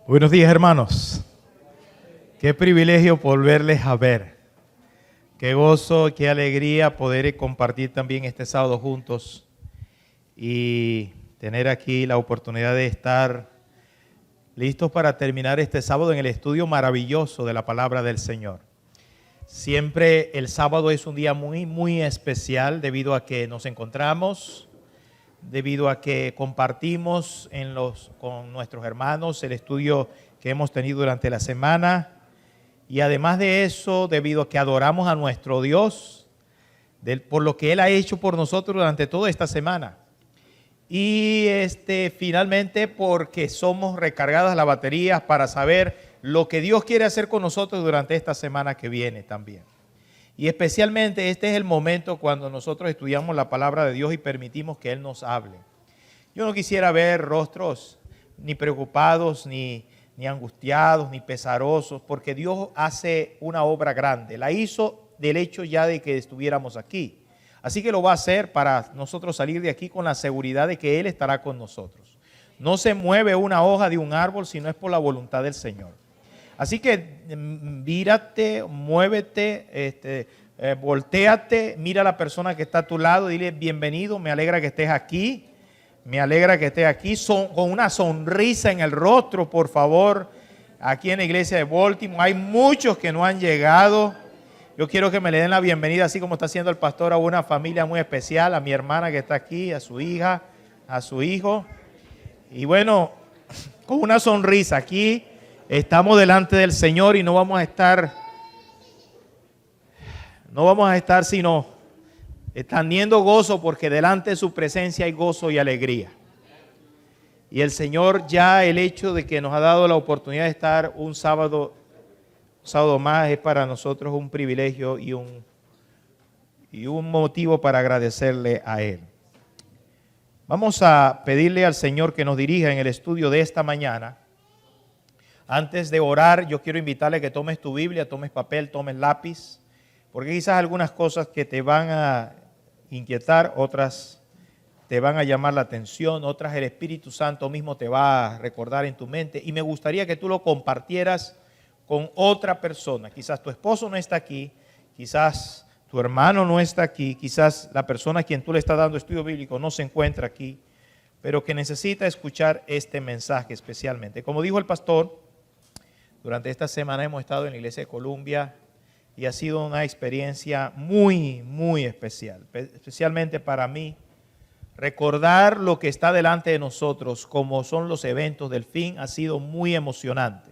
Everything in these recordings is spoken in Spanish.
Buenos días, hermanos. Qué privilegio volverles a ver. Qué gozo, qué alegría poder compartir también este sábado juntos y tener aquí la oportunidad de estar listos para terminar este sábado en el estudio maravilloso de la palabra del Señor. Siempre el sábado es un día muy especial debido a que nos encontramos, debido a que compartimos con nuestros hermanos el estudio que hemos tenido durante la semana, y además de eso, debido a que adoramos a nuestro Dios por lo que Él ha hecho por nosotros durante toda esta semana. Y finalmente porque somos recargadas las baterías para saber lo que Dios quiere hacer con nosotros durante esta semana que viene también. Y especialmente este es el momento cuando nosotros estudiamos la palabra de Dios y permitimos que Él nos hable. Yo no quisiera ver rostros ni preocupados, ni angustiados, ni pesarosos, porque Dios hace una obra grande. La hizo del hecho ya de que estuviéramos aquí. Así que lo va a hacer para nosotros salir de aquí con la seguridad de que Él estará con nosotros. No se mueve una hoja de un árbol si no es por la voluntad del Señor. Así que mírate, muévete, voltéate, mira a la persona que está a tu lado, dile bienvenido, me alegra que estés aquí, con una sonrisa en el rostro, por favor, aquí en la iglesia de Baltimore. Hay muchos que no han llegado. Yo quiero que me le den la bienvenida, así como está haciendo el pastor, a una familia muy especial, a mi hermana que está aquí, a su hija, a su hijo. Y bueno, con una sonrisa aquí. Estamos delante del Señor y no vamos a estar sino teniendo gozo, porque delante de su presencia hay gozo y alegría. Y el Señor, ya el hecho de que nos ha dado la oportunidad de estar un sábado más, es para nosotros un privilegio y un motivo para agradecerle a Él. Vamos a pedirle al Señor que nos dirija en el estudio de esta mañana. Antes de orar, yo quiero invitarle a que tomes tu Biblia, tomes papel, tomes lápiz, porque quizás algunas cosas que te van a inquietar, otras te van a llamar la atención, otras el Espíritu Santo mismo te va a recordar en tu mente, y me gustaría que tú lo compartieras con otra persona. Quizás tu esposo no está aquí, quizás tu hermano no está aquí, quizás la persona a quien tú le estás dando estudio bíblico no se encuentra aquí, pero que necesita escuchar este mensaje especialmente. Como dijo el pastor, durante esta semana hemos estado en la iglesia de Columbia y ha sido una experiencia muy especial, especialmente para mí. Recordar lo que está delante de nosotros, como son los eventos del fin, ha sido muy emocionante.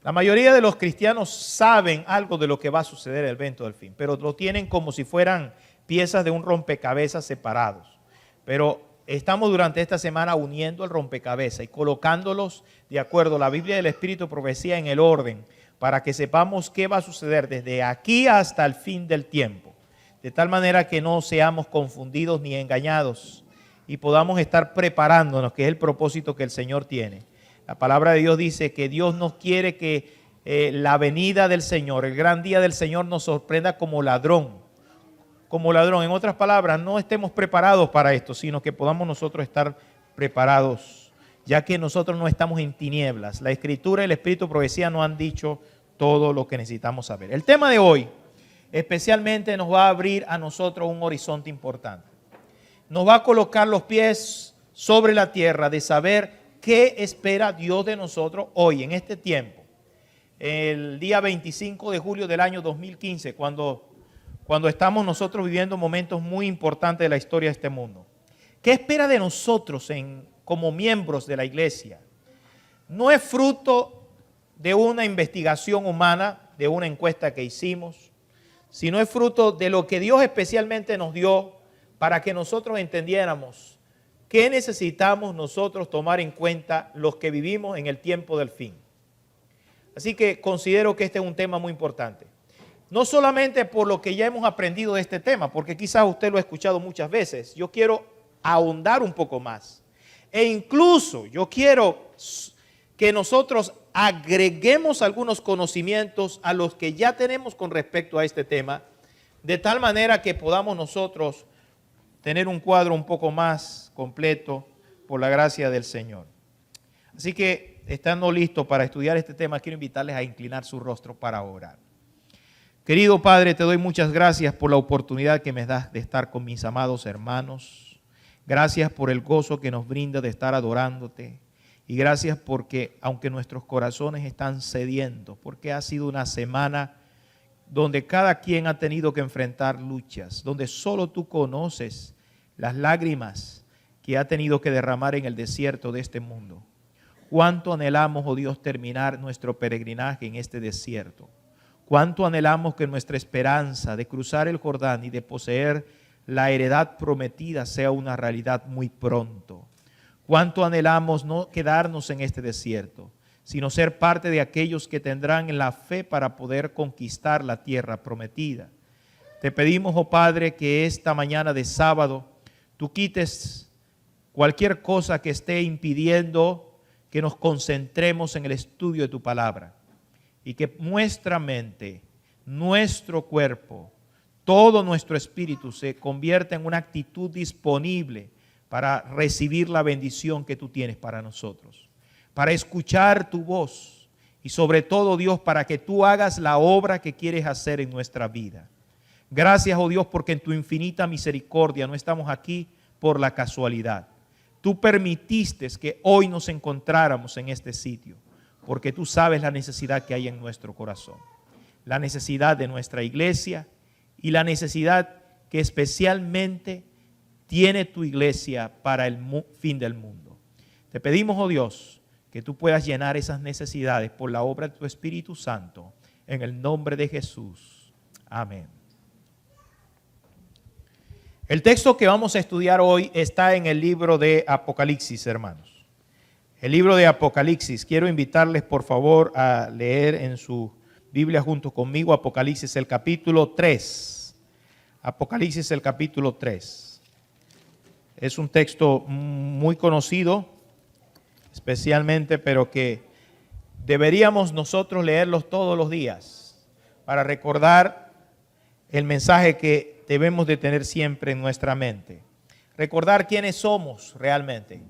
La mayoría de los cristianos saben algo de lo que va a suceder en el evento del fin, pero lo tienen como si fueran piezas de un rompecabezas separados. Pero estamos durante esta semana uniendo el rompecabezas y colocándolos de acuerdo a la Biblia del Espíritu de Profecía en el orden, para que sepamos qué va a suceder desde aquí hasta el fin del tiempo, de tal manera que no seamos confundidos ni engañados y podamos estar preparándonos, que es el propósito que el Señor tiene. La palabra de Dios dice que Dios nos quiere que la venida del Señor, el gran día del Señor, nos sorprenda como ladrón. En otras palabras, no estemos preparados para esto, sino que podamos nosotros estar preparados, ya que nosotros no estamos en tinieblas. La Escritura y el Espíritu de Profecía nos han dicho todo lo que necesitamos saber. El tema de hoy especialmente nos va a abrir a nosotros un horizonte importante. Nos va a colocar los pies sobre la tierra de saber qué espera Dios de nosotros hoy, en este tiempo. El día 25 de julio del año 2015, cuando estamos nosotros viviendo momentos muy importantes de la historia de este mundo. ¿Qué espera de nosotros como miembros de la iglesia? No es fruto de una investigación humana, de una encuesta que hicimos, sino es fruto de lo que Dios especialmente nos dio para que nosotros entendiéramos qué necesitamos nosotros tomar en cuenta los que vivimos en el tiempo del fin. Así que considero que este es un tema muy importante. No solamente por lo que ya hemos aprendido de este tema, porque quizás usted lo ha escuchado muchas veces. Yo quiero ahondar un poco más. E incluso yo quiero que nosotros agreguemos algunos conocimientos a los que ya tenemos con respecto a este tema, de tal manera que podamos nosotros tener un cuadro un poco más completo por la gracia del Señor. Así que, estando listos para estudiar este tema, quiero invitarles a inclinar su rostro para orar. Querido Padre, te doy muchas gracias por la oportunidad que me das de estar con mis amados hermanos. Gracias por el gozo que nos brinda de estar adorándote. Y gracias porque, aunque nuestros corazones están sedientos, porque ha sido una semana donde cada quien ha tenido que enfrentar luchas, donde solo tú conoces las lágrimas que ha tenido que derramar en el desierto de este mundo. Cuánto anhelamos, oh Dios, terminar nuestro peregrinaje en este desierto. Cuánto anhelamos que nuestra esperanza de cruzar el Jordán y de poseer la heredad prometida sea una realidad muy pronto. Cuánto anhelamos no quedarnos en este desierto, sino ser parte de aquellos que tendrán la fe para poder conquistar la tierra prometida. Te pedimos, oh Padre, que esta mañana de sábado tú quites cualquier cosa que esté impidiendo que nos concentremos en el estudio de tu palabra y que nuestra mente, nuestro cuerpo, todo nuestro espíritu se convierta en una actitud disponible para recibir la bendición que tú tienes para nosotros, para escuchar tu voz y sobre todo, Dios, para que tú hagas la obra que quieres hacer en nuestra vida. Gracias, oh Dios, porque en tu infinita misericordia no estamos aquí por la casualidad. Tú permitiste que hoy nos encontráramos en este sitio, porque tú sabes la necesidad que hay en nuestro corazón, la necesidad de nuestra iglesia y la necesidad que especialmente tiene tu iglesia para el fin del mundo. Te pedimos, oh Dios, que tú puedas llenar esas necesidades por la obra de tu Espíritu Santo, en el nombre de Jesús. Amén. El texto que vamos a estudiar hoy está en el libro de Apocalipsis, hermanos. El libro de Apocalipsis. Quiero invitarles, por favor, a leer en su Biblia junto conmigo Apocalipsis, el capítulo 3. Apocalipsis, el capítulo 3. Es un texto muy conocido, especialmente, pero que deberíamos nosotros leerlos todos los días para recordar el mensaje que debemos de tener siempre en nuestra mente. Recordar quiénes somos realmente,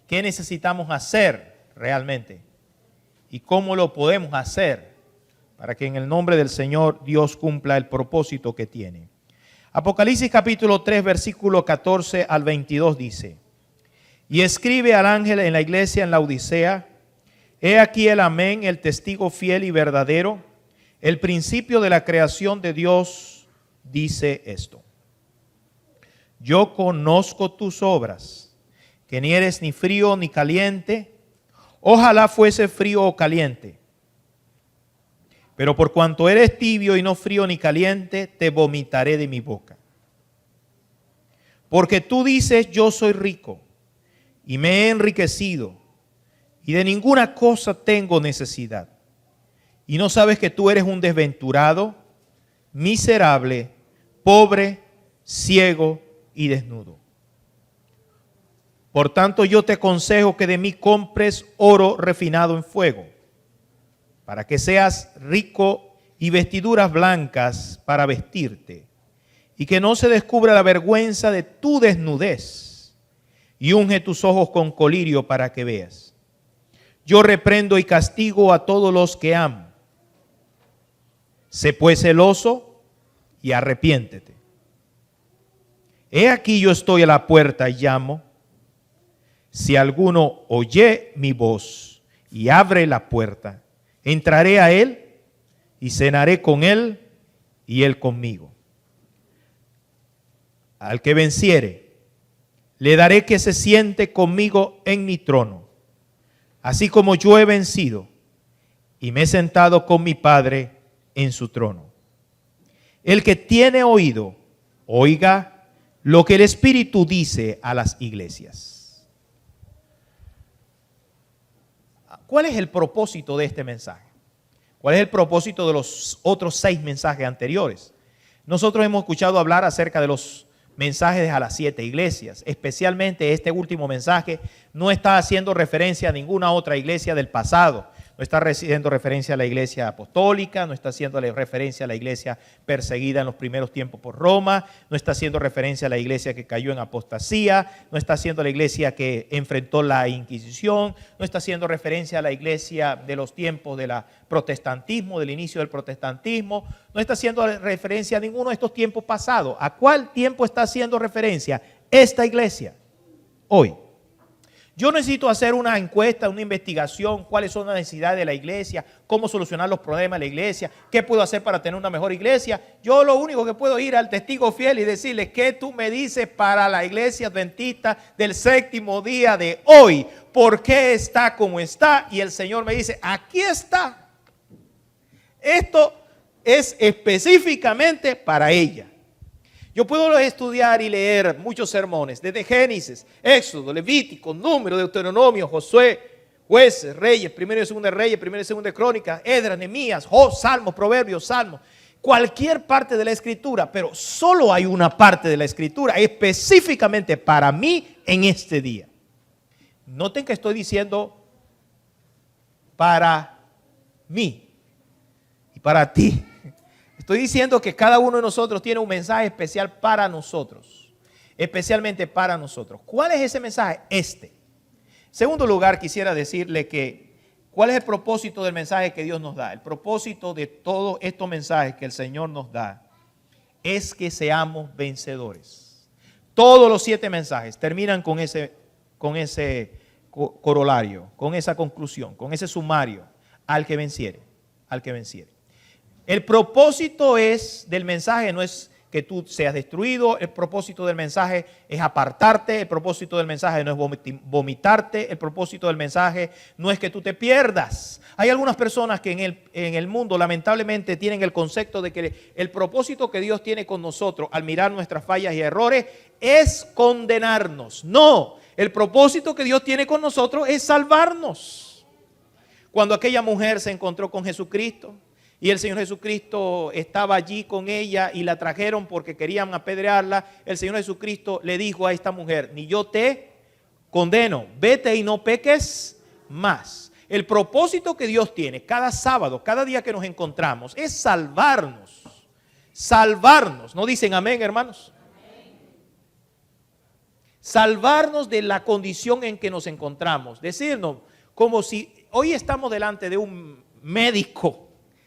qué necesitamos hacer realmente y cómo lo podemos hacer para que en el nombre del Señor Dios cumpla el propósito que tiene. Apocalipsis capítulo 3, versículo 14 al 22 dice: y escribe al ángel en la iglesia en la Odisea: he aquí el amén, el testigo fiel y verdadero, el principio de la creación de Dios, dice esto: yo conozco tus obras, que ni eres ni frío ni caliente. Ojalá fuese frío o caliente. Pero por cuanto eres tibio y no frío ni caliente, te vomitaré de mi boca. Porque tú dices: yo soy rico y me he enriquecido y de ninguna cosa tengo necesidad. Y no sabes que tú eres un desventurado, miserable, pobre, ciego y desnudo. Por tanto, yo te aconsejo que de mí compres oro refinado en fuego, para que seas rico, y vestiduras blancas para vestirte, y que no se descubra la vergüenza de tu desnudez, y unge tus ojos con colirio para que veas. Yo reprendo y castigo a todos los que amo. Sé pues celoso y arrepiéntete. He aquí yo estoy a la puerta y llamo. Si alguno oye mi voz y abre la puerta, entraré a él y cenaré con él y él conmigo. Al que venciere, le daré que se siente conmigo en mi trono, así como yo he vencido y me he sentado con mi Padre en su trono. El que tiene oído, oiga lo que el Espíritu dice a las iglesias. ¿Cuál es el propósito de este mensaje? ¿Cuál es el propósito de los otros 6 mensajes anteriores? Nosotros hemos escuchado hablar acerca de los mensajes a las 7 iglesias. Especialmente este último mensaje no está haciendo referencia a ninguna otra iglesia del pasado. No está haciendo referencia a la iglesia apostólica, no está haciendo referencia a la iglesia perseguida en los primeros tiempos por Roma, no está haciendo referencia a la iglesia que cayó en apostasía, no está haciendo la iglesia que enfrentó la Inquisición, no está haciendo referencia a la iglesia de los tiempos del protestantismo, del inicio del protestantismo, no está haciendo referencia a ninguno de estos tiempos pasados. ¿A cuál tiempo está haciendo referencia esta iglesia hoy? Yo necesito hacer una encuesta, una investigación, cuáles son las necesidades de la iglesia, cómo solucionar los problemas de la iglesia, qué puedo hacer para tener una mejor iglesia. Yo lo único que puedo ir al testigo fiel y decirle, ¿qué tú me dices para la iglesia adventista del séptimo día de hoy? ¿Por qué está como está? Y el Señor me dice, aquí está. Esto es específicamente para ella. Yo puedo estudiar y leer muchos sermones, desde Génesis, Éxodo, Levítico, Número, Deuteronomio, Josué, Jueces, Reyes, Primero y Segundo de Reyes, Primero y Segundo de Crónicas, Esdras, Nehemías, Salmos, Proverbios, Salmos, cualquier parte de la Escritura, pero solo hay una parte de la Escritura específicamente para mí en este día. Noten que estoy diciendo para mí y para ti. Estoy diciendo que cada uno de nosotros tiene un mensaje especial para nosotros, especialmente para nosotros. ¿Cuál es ese mensaje? En segundo lugar, quisiera decirle que ¿cuál es el propósito del mensaje que Dios nos da? El propósito de todos estos mensajes que el Señor nos da es que seamos vencedores. Todos los 7 mensajes terminan con ese corolario, con esa conclusión, con ese sumario, al que venciere, al que venciere. El propósito del mensaje no es que tú seas destruido, el propósito del mensaje es apartarte, el propósito del mensaje no es vomitarte, el propósito del mensaje no es que tú te pierdas. Hay algunas personas que en el mundo lamentablemente tienen el concepto de que el propósito que Dios tiene con nosotros al mirar nuestras fallas y errores es condenarnos. No, el propósito que Dios tiene con nosotros es salvarnos. Cuando aquella mujer se encontró con Jesucristo, y el Señor Jesucristo estaba allí con ella y la trajeron porque querían apedrearla, el Señor Jesucristo le dijo a esta mujer, ni yo te condeno, vete y no peques más. El propósito que Dios tiene cada sábado, cada día que nos encontramos, es salvarnos. Salvarnos. ¿No dicen amén, hermanos? Salvarnos de la condición en que nos encontramos. Decirnos como si hoy estamos delante de un médico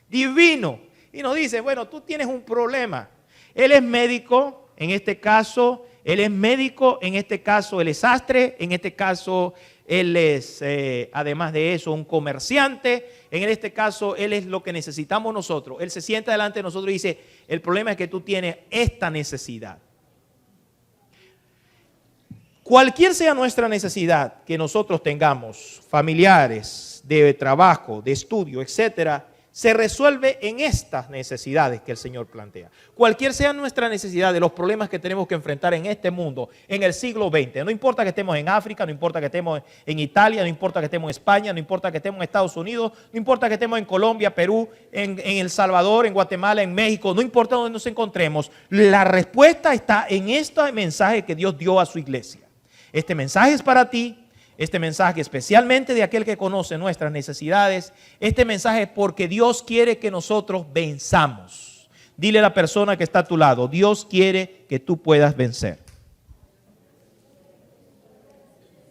divino y nos dice, bueno, tú tienes un problema. Él es médico, en este caso, él es médico, en este caso, él es sastre, en este caso, él es, además de eso, un comerciante. En este caso, él es lo que necesitamos nosotros. Él se sienta delante de nosotros y dice, el problema es que tú tienes esta necesidad. Cualquier sea nuestra necesidad que nosotros tengamos, familiares, de trabajo, de estudio, etcétera, se resuelve en estas necesidades que el Señor plantea. Cualquier sea nuestra necesidad de los problemas que tenemos que enfrentar en este mundo, en el siglo XX, no importa que estemos en África, no importa que estemos en Italia, no importa que estemos en España, no importa que estemos en Estados Unidos, no importa que estemos en Colombia, Perú, en El Salvador, en Guatemala, en México, no importa donde nos encontremos, la respuesta está en este mensaje que Dios dio a su iglesia. Este mensaje es para ti. Este mensaje especialmente de aquel que conoce nuestras necesidades. Este mensaje es porque Dios quiere que nosotros venzamos. Dile a la persona que está a tu lado, Dios quiere que tú puedas vencer.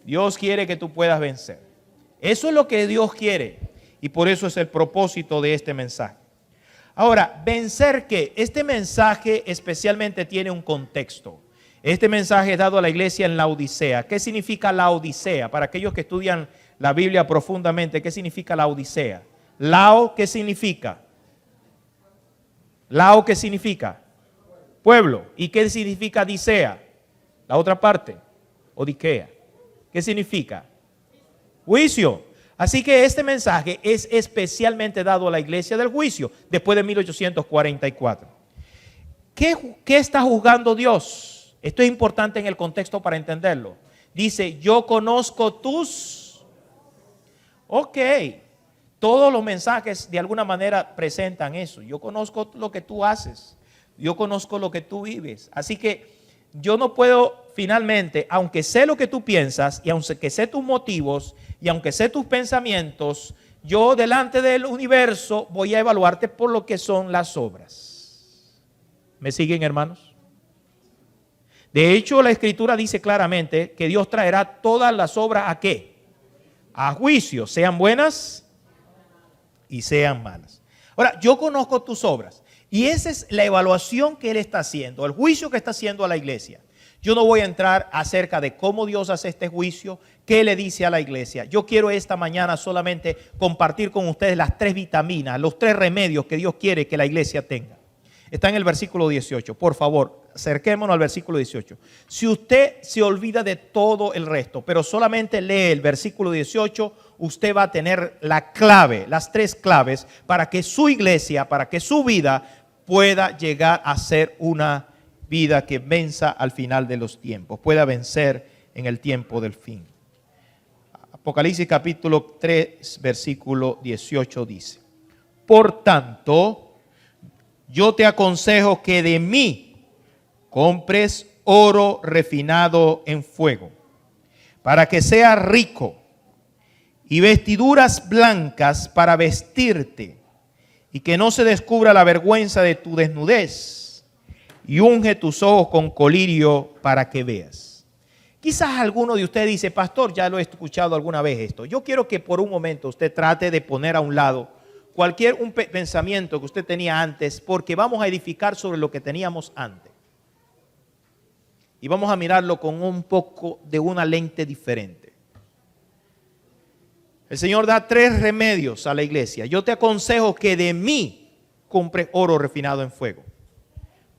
Dios quiere que tú puedas vencer. Eso es lo que Dios quiere y por eso es el propósito de este mensaje. Ahora, ¿vencer qué? Este mensaje especialmente tiene un contexto. Este mensaje es dado a la iglesia en Laodicea. ¿Qué significa Laodicea? Para aquellos que estudian la Biblia profundamente, ¿qué significa Laodicea? Lao, ¿qué significa? Lao, ¿qué significa? Pueblo. ¿Y qué significa Dicea? La otra parte. O Diquea. ¿Qué significa? Juicio. Así que este mensaje es especialmente dado a la iglesia del juicio después de 1844. ¿Qué está juzgando Dios? Esto es importante en el contexto para entenderlo. Dice, yo conozco tus... Ok, todos los mensajes de alguna manera presentan eso. Yo conozco lo que tú haces. Yo conozco lo que tú vives. Así que yo no puedo finalmente, aunque sé lo que tú piensas y aunque sé tus motivos y aunque sé tus pensamientos, yo delante del universo voy a evaluarte por lo que son las obras. ¿Me siguen, hermanos? De hecho, la Escritura dice claramente que Dios traerá todas las obras ¿a qué? A juicio, sean buenas y sean malas. Ahora, yo conozco tus obras y esa es la evaluación que Él está haciendo, el juicio que está haciendo a la iglesia. Yo no voy a entrar acerca de cómo Dios hace este juicio, qué le dice a la iglesia. Yo quiero esta mañana solamente compartir con ustedes las 3 vitaminas, los 3 remedios que Dios quiere que la iglesia tenga. Está en el versículo 18. Por favor, acerquémonos al versículo 18. Si usted se olvida de todo el resto, pero solamente lee el versículo 18, usted va a tener la clave, las 3 claves para que su iglesia, para que su vida pueda llegar a ser una vida que venza al final de los tiempos, pueda vencer en el tiempo del fin. Apocalipsis capítulo 3, versículo 18 dice: por tanto, yo te aconsejo que de mí compres oro refinado en fuego, para que seas rico, y vestiduras blancas para vestirte, y que no se descubra la vergüenza de tu desnudez, y unge tus ojos con colirio para que veas. Quizás alguno de ustedes dice: pastor, ya lo he escuchado alguna vez esto. Yo quiero que por un momento usted trate de poner a un lado cualquier pensamiento que usted tenía antes, porque vamos a edificar sobre lo que teníamos antes. Y vamos a mirarlo con un poco de una lente diferente. El Señor da 3 remedios a la iglesia. Yo te aconsejo que de mí compres oro refinado en fuego,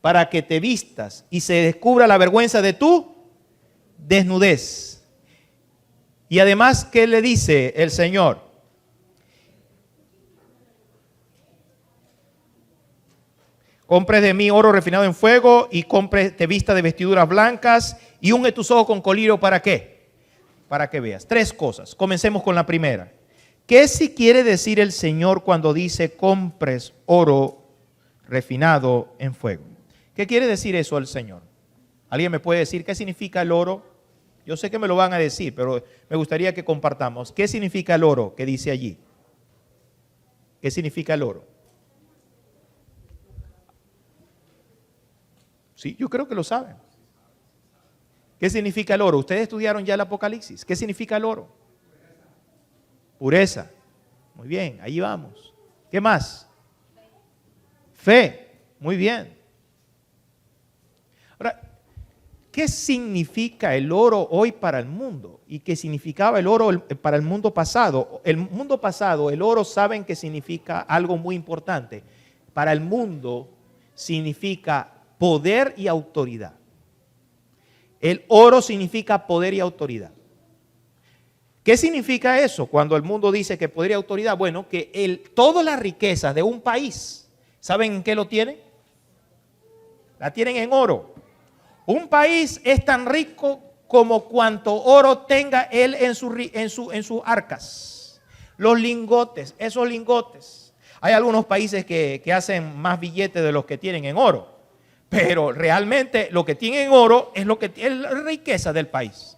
para que te vistas y se descubra la vergüenza de tu desnudez. Y además, ¿qué le dice el Señor? Compres de mí oro refinado en fuego y te vista de vestiduras blancas y unge tus ojos con colirio. ¿Para qué? Para que veas. 3 cosas. Comencemos con la primera. ¿Qué si quiere decir el Señor cuando dice compres oro refinado en fuego? ¿Qué quiere decir eso el Señor? ¿Alguien me puede decir qué significa el oro? Yo sé que me lo van a decir, pero me gustaría que compartamos. ¿Qué significa el oro que dice allí? ¿Qué significa el oro? Sí, yo creo que lo saben. ¿Qué significa el oro? Ustedes estudiaron ya el Apocalipsis. ¿Qué significa el oro? Pureza. Muy bien, ahí vamos. ¿Qué más? Fe. Muy bien. Ahora, ¿qué significa el oro hoy para el mundo? ¿Y qué significaba el oro para el mundo pasado? El mundo pasado, el oro, saben que significa algo muy importante. Para el mundo significa poder y autoridad. El oro significa poder y autoridad. ¿Qué significa eso cuando el mundo dice que poder y autoridad? Bueno, que todas las riquezas de un país, ¿saben en qué lo tienen? La tienen en oro. Un país es tan rico como cuanto oro tenga él en sus arcas. Los lingotes, esos lingotes. Hay algunos países que hacen más billetes de los que tienen en oro. Pero realmente lo que tienen en oro es lo que es la riqueza del país.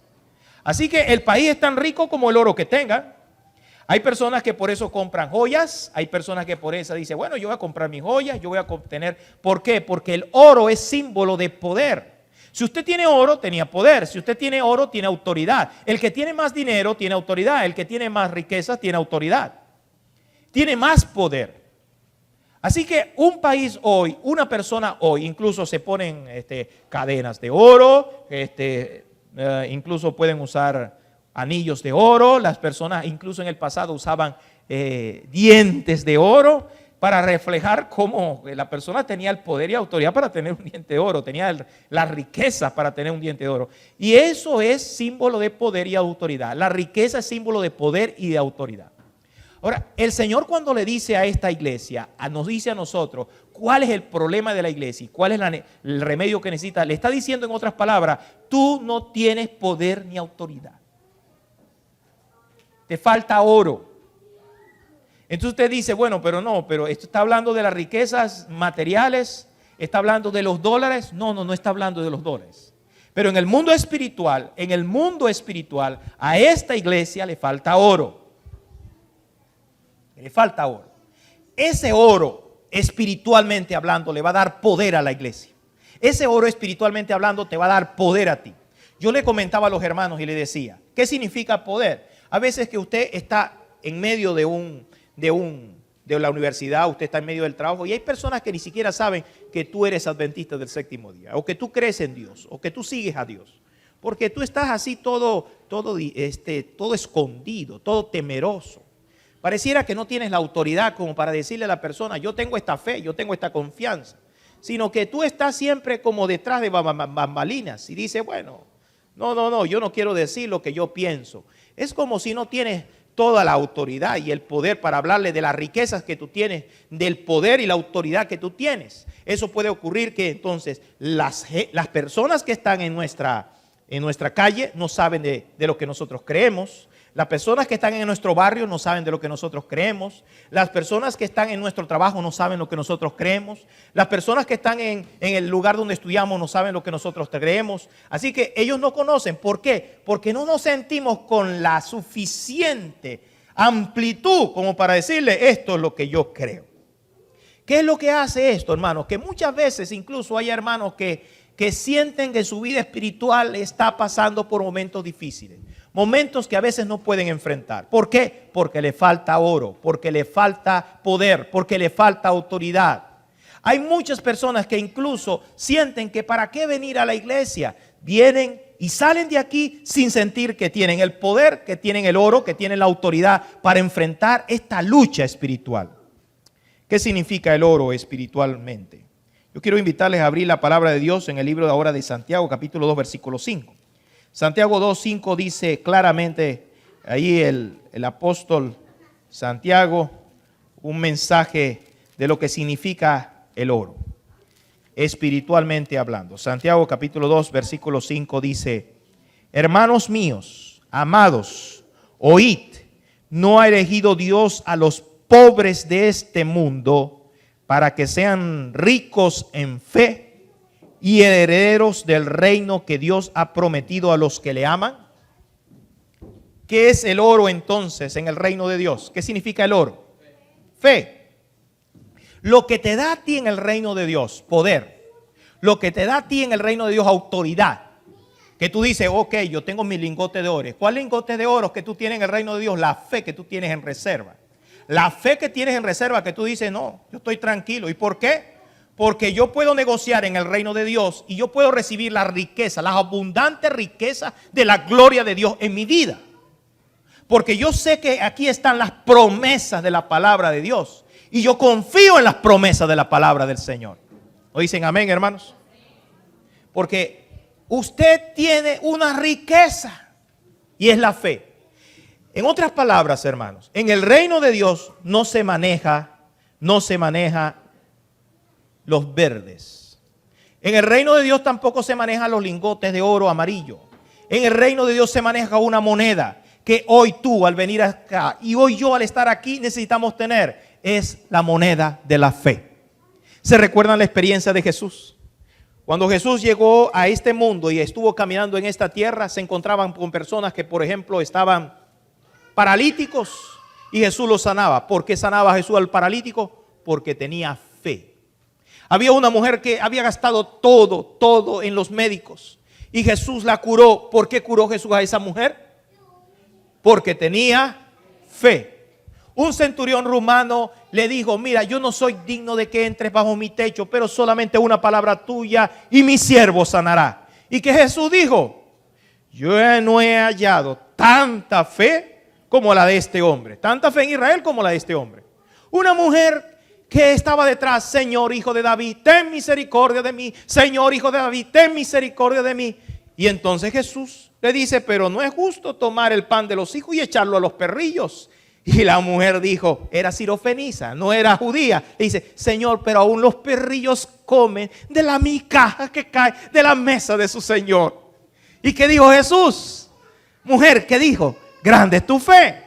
Así que el país es tan rico como el oro que tenga. Hay personas que por eso compran joyas. Hay personas que por eso dicen, bueno, yo voy a comprar mis joyas, yo voy a obtener. ¿Por qué? Porque el oro es símbolo de poder. Si usted tiene oro, tenía poder. Si usted tiene oro, tiene autoridad. El que tiene más dinero, tiene autoridad. El que tiene más riqueza, tiene autoridad. Tiene más poder. Así que un país hoy, una persona hoy, incluso se ponen cadenas de oro, incluso pueden usar anillos de oro. Las personas incluso en el pasado usaban dientes de oro para reflejar cómo la persona tenía el poder y autoridad para tener un diente de oro, tenía la riqueza para tener un diente de oro. Y eso es símbolo de poder y autoridad. La riqueza es símbolo de poder y de autoridad. Ahora, el Señor cuando le dice a esta iglesia, nos dice a nosotros, ¿cuál es el problema de la iglesia y cuál es el remedio que necesita? Le está diciendo en otras palabras, tú no tienes poder ni autoridad. Te falta oro. Entonces usted dice, bueno, pero esto está hablando de las riquezas materiales, está hablando de los dólares. No está hablando de los dólares. Pero en el mundo espiritual, a esta iglesia le falta oro. Le falta oro. Ese oro, espiritualmente hablando, le va a dar poder a la iglesia. Ese oro, espiritualmente hablando, te va a dar poder a ti. Yo le comentaba a los hermanos y le decía, ¿qué significa poder? A veces que usted está en medio de la universidad, usted está en medio del trabajo y hay personas que ni siquiera saben que tú eres adventista del séptimo día, o que tú crees en Dios, o que tú sigues a Dios. Porque tú estás así todo escondido, todo temeroso. Pareciera que no tienes la autoridad como para decirle a la persona, yo tengo esta fe, yo tengo esta confianza. Sino que tú estás siempre como detrás de bambalinas y dices, bueno, no, yo no quiero decir lo que yo pienso. Es como si no tienes toda la autoridad y el poder para hablarle de las riquezas que tú tienes, del poder y la autoridad que tú tienes. Eso puede ocurrir que entonces las personas que están en nuestra calle no saben de lo que nosotros creemos. Las personas que están en nuestro barrio no saben de lo que nosotros creemos. Las personas que están en nuestro trabajo no saben lo que nosotros creemos. Las personas que están en el lugar donde estudiamos no saben lo que nosotros creemos. Así que ellos no conocen. ¿Por qué? Porque no nos sentimos con la suficiente amplitud como para decirle esto es lo que yo creo. ¿Qué es lo que hace esto, hermanos? Que muchas veces incluso hay hermanos que sienten que su vida espiritual está pasando por momentos difíciles. Momentos que a veces no pueden enfrentar. ¿Por qué? Porque le falta oro, porque le falta poder, porque le falta autoridad. Hay muchas personas que incluso sienten que para qué venir a la iglesia. Vienen y salen de aquí sin sentir que tienen el poder, que tienen el oro, que tienen la autoridad para enfrentar esta lucha espiritual. ¿Qué significa el oro espiritualmente? Yo quiero invitarles a abrir la palabra de Dios en el libro de ahora de Santiago, capítulo 2, versículo 5. Santiago 2:5 dice claramente, ahí el apóstol Santiago, un mensaje de lo que significa el oro, espiritualmente hablando. Santiago capítulo 2, versículo 5 dice, hermanos míos, amados, oíd, no ha elegido Dios a los pobres de este mundo para que sean ricos en fe y herederos del reino que Dios ha prometido a los que le aman. ¿Qué es el oro entonces en el reino de Dios? ¿Qué significa el oro? Fe. Lo que te da a ti en el reino de Dios, poder. Lo que te da a ti en el reino de Dios, autoridad. Que tú dices, ok, yo tengo mi lingote de oro. ¿Cuál lingote de oro que tú tienes en el reino de Dios? La fe que tú tienes en reserva. La fe que tienes en reserva que tú dices, no, yo estoy tranquilo. ¿Y por qué? Porque yo puedo negociar en el reino de Dios y yo puedo recibir la riqueza, las abundantes riquezas de la gloria de Dios en mi vida. Porque yo sé que aquí están las promesas de la palabra de Dios y yo confío en las promesas de la palabra del Señor. ¿O dicen amén, hermanos? Porque usted tiene una riqueza y es la fe. En otras palabras, hermanos, en el reino de Dios no se maneja los verdes. En el reino de Dios tampoco se manejan los lingotes de oro amarillo. En el reino de Dios se maneja una moneda que hoy tú al venir acá y hoy yo al estar aquí necesitamos tener. Es la moneda de la fe. ¿Se recuerdan la experiencia de Jesús? Cuando Jesús llegó a este mundo y estuvo caminando en esta tierra, se encontraban con personas que, por ejemplo, estaban paralíticos y Jesús los sanaba. ¿Por qué sanaba Jesús al paralítico? Porque tenía fe. Había una mujer que había gastado todo en los médicos y Jesús la curó. ¿Por qué curó Jesús a esa mujer? Porque tenía fe. Un centurión romano le dijo, mira, yo no soy digno de que entres bajo mi techo, pero solamente una palabra tuya y mi siervo sanará. Y que Jesús dijo, yo no he hallado tanta fe como la de este hombre. Tanta fe en Israel como la de este hombre. Una mujer que estaba detrás, Señor, hijo de David, ten misericordia de mí. Señor, hijo de David, ten misericordia de mí. Y entonces Jesús le dice, pero no es justo tomar el pan de los hijos y echarlo a los perrillos. Y la mujer dijo, era sirofeniza, no era judía. Le dice, Señor, pero aún los perrillos comen de la migaja que cae de la mesa de su Señor. ¿Y qué dijo Jesús? Mujer, ¿qué dijo? Grande es tu fe.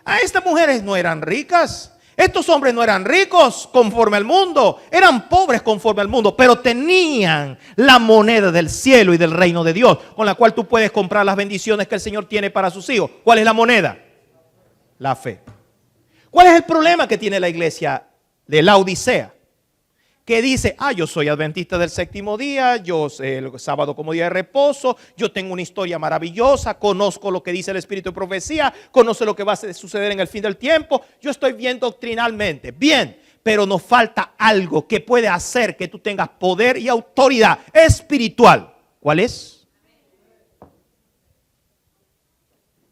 A estas mujeres no eran ricas. Estos hombres no eran ricos conforme al mundo, eran pobres conforme al mundo, pero tenían la moneda del cielo y del reino de Dios, con la cual tú puedes comprar las bendiciones que el Señor tiene para sus hijos. ¿Cuál es la moneda? La fe. ¿Cuál es el problema que tiene la iglesia de Laodicea? Que dice, yo soy adventista del séptimo día, yo sé el sábado como día de reposo, yo tengo una historia maravillosa, conozco lo que dice el Espíritu de profecía, conozco lo que va a suceder en el fin del tiempo, yo estoy bien doctrinalmente, bien, pero nos falta algo que puede hacer que tú tengas poder y autoridad espiritual. ¿Cuál es?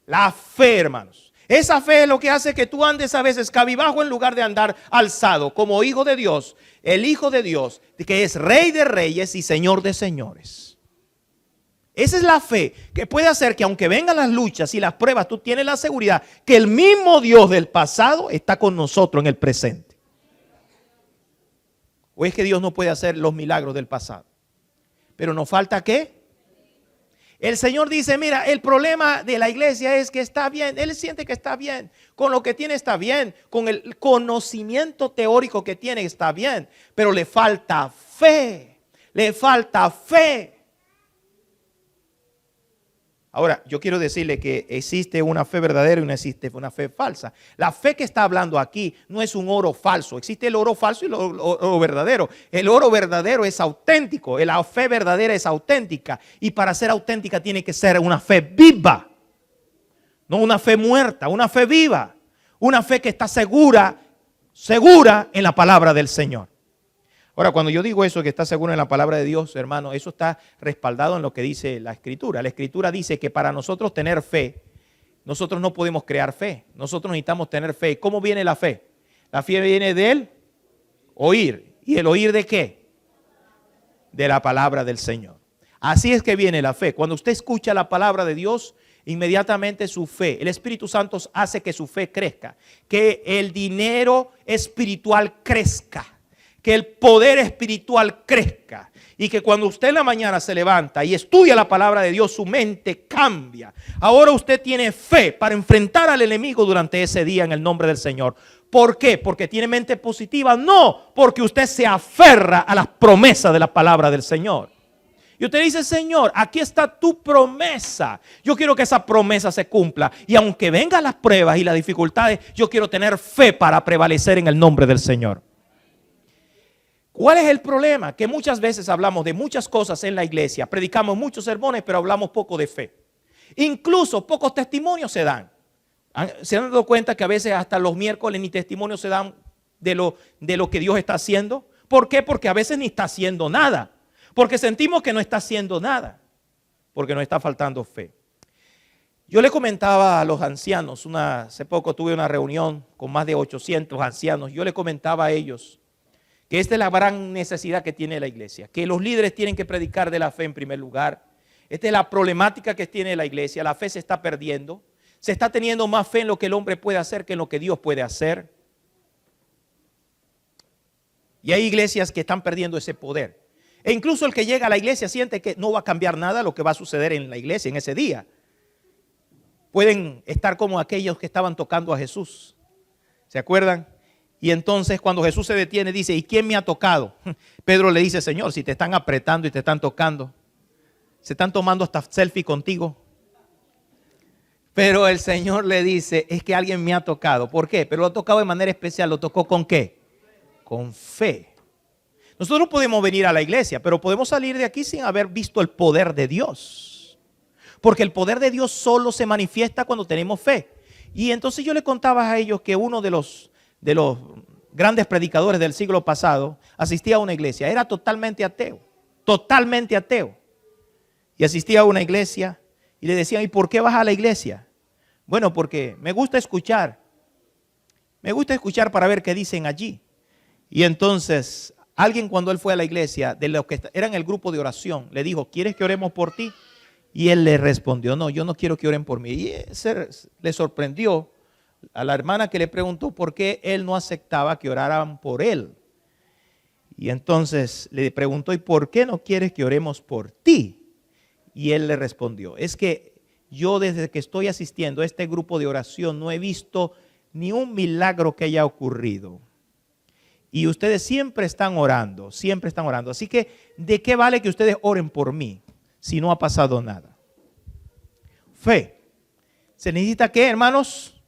La fe, hermanos. Esa fe es lo que hace que tú andes a veces cabizbajo en lugar de andar alzado como hijo de Dios, el Hijo de Dios, que es Rey de reyes y Señor de señores. Esa es la fe que puede hacer que aunque vengan las luchas y las pruebas, tú tienes la seguridad que el mismo Dios del pasado está con nosotros en el presente. ¿O es que Dios no puede hacer los milagros del pasado? Pero nos falta ¿qué? El Señor dice, mira, el problema de la iglesia es que está bien. Él siente que está bien. Con lo que tiene está bien. Con el conocimiento teórico que tiene está bien. Pero le falta fe. Le falta fe. Ahora, yo quiero decirle que existe una fe verdadera y no existe una fe falsa. La fe que está hablando aquí no es un oro falso. Existe el oro falso y el oro verdadero. El oro verdadero es auténtico. La fe verdadera es auténtica. Y para ser auténtica tiene que ser una fe viva. No una fe muerta, una fe viva. Una fe que está segura en la palabra del Señor. Ahora, cuando yo digo eso, que está seguro en la palabra de Dios, hermano, eso está respaldado en lo que dice la Escritura. La Escritura dice que para nosotros tener fe, nosotros no podemos crear fe. Nosotros necesitamos tener fe. ¿Cómo viene la fe? La fe viene del oír. ¿Y el oír de qué? De la palabra del Señor. Así es que viene la fe. Cuando usted escucha la palabra de Dios, inmediatamente su fe, el Espíritu Santo hace que su fe crezca. Que el dinero espiritual crezca. Que el poder espiritual crezca y que cuando usted en la mañana se levanta y estudia la palabra de Dios, su mente cambia. Ahora usted tiene fe para enfrentar al enemigo durante ese día en el nombre del Señor. ¿Por qué? ¿Porque tiene mente positiva? No, porque usted se aferra a las promesas de la palabra del Señor. Y usted dice, Señor, aquí está tu promesa. Yo quiero que esa promesa se cumpla. Y aunque vengan las pruebas y las dificultades, yo quiero tener fe para prevalecer en el nombre del Señor. ¿Cuál es el problema? Que muchas veces hablamos de muchas cosas en la iglesia, predicamos muchos sermones, pero hablamos poco de fe. Incluso pocos testimonios se dan. ¿Se han dado cuenta que a veces hasta los miércoles ni testimonios se dan de lo que Dios está haciendo? ¿Por qué? Porque a veces ni está haciendo nada. Porque sentimos que no está haciendo nada. Porque nos está faltando fe. Yo le comentaba a los ancianos, hace poco tuve una reunión con más de 800 ancianos. Yo le comentaba a ellos que esta es la gran necesidad que tiene la iglesia, que los líderes tienen que predicar de la fe en primer lugar. Esta es la problemática que tiene la iglesia, la fe se está perdiendo, se está teniendo más fe en lo que el hombre puede hacer que en lo que Dios puede hacer. Y hay iglesias que están perdiendo ese poder. E incluso el que llega a la iglesia siente que no va a cambiar nada lo que va a suceder en la iglesia en ese día. Pueden estar como aquellos que estaban tocando a Jesús. ¿Se acuerdan? Y entonces cuando Jesús se detiene dice, ¿y quién me ha tocado? Pedro le dice, Señor, si te están apretando y te están tocando, se están tomando hasta selfie contigo. Pero el Señor le dice, es que alguien me ha tocado. ¿Por qué? Pero lo ha tocado de manera especial. ¿Lo tocó con qué? Con fe. Nosotros podemos venir a la iglesia, pero podemos salir de aquí sin haber visto el poder de Dios. Porque el poder de Dios solo se manifiesta cuando tenemos fe. Y entonces yo le contaba a ellos que uno de los grandes predicadores del siglo pasado asistía a una iglesia, era totalmente ateo. Y asistía a una iglesia y le decían, ¿y por qué vas a la iglesia? Bueno, porque me gusta escuchar para ver qué dicen allí. Y entonces alguien, cuando él fue a la iglesia, de los que eran el grupo de oración, le dijo, ¿quieres que oremos por ti? Y él le respondió, no, yo no quiero que oren por mí. Y le sorprendió a la hermana que le preguntó por qué él no aceptaba que oraran por él. Y entonces le preguntó, ¿y por qué no quieres que oremos por ti? Y él le respondió, es que yo desde que estoy asistiendo a este grupo de oración no he visto ni un milagro que haya ocurrido. Y ustedes siempre están orando, siempre están orando. Así que, ¿de qué vale que ustedes oren por mí si no ha pasado nada? Fe. ¿Se necesita qué, hermanos?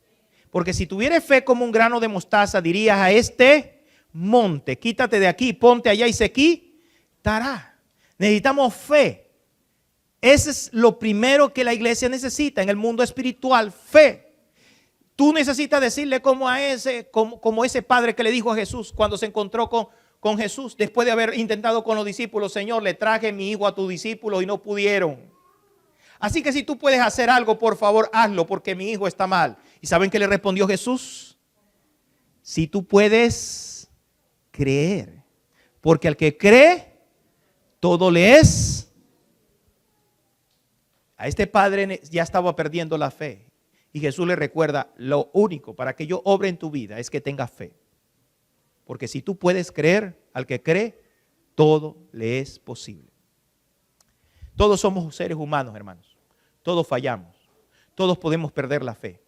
Porque si tuvieras fe como un grano de mostaza, dirías a este monte, quítate de aquí, ponte allá y se quitará. Necesitamos fe. Ese es lo primero que la iglesia necesita en el mundo espiritual, fe. Tú necesitas decirle como ese padre que le dijo a Jesús cuando se encontró con Jesús, después de haber intentado con los discípulos: Señor, le traje mi hijo a tus discípulos y no pudieron. Así que si tú puedes hacer algo, por favor, hazlo, porque mi hijo está mal. ¿Y saben qué le respondió Jesús? Si tú puedes creer, porque al que cree, todo le es. A este padre ya estaba perdiendo la fe. Y Jesús le recuerda: lo único para que yo obre en tu vida es que tengas fe. Porque si tú puedes creer, al que cree, todo le es posible. Todos somos seres humanos, hermanos. Todos fallamos. Todos podemos perder la fe.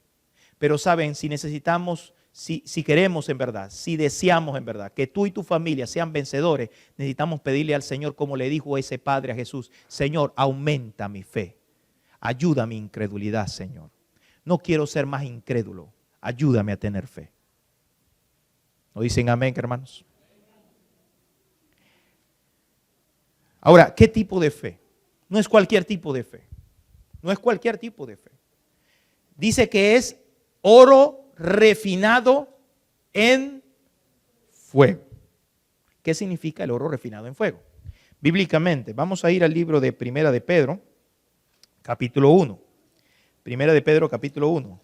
Pero saben, si necesitamos, si queremos en verdad, si deseamos en verdad que tú y tu familia sean vencedores, necesitamos pedirle al Señor, como le dijo ese padre a Jesús: Señor, aumenta mi fe. Ayuda mi incredulidad, Señor. No quiero ser más incrédulo. Ayúdame a tener fe. ¿No dicen amén, hermanos? Ahora, ¿qué tipo de fe? No es cualquier tipo de fe. No es cualquier tipo de fe. Dice que es oro refinado en fuego. ¿Qué significa el oro refinado en fuego? Bíblicamente, vamos a ir al libro de Primera de Pedro, capítulo 1. Primera de Pedro, capítulo 1.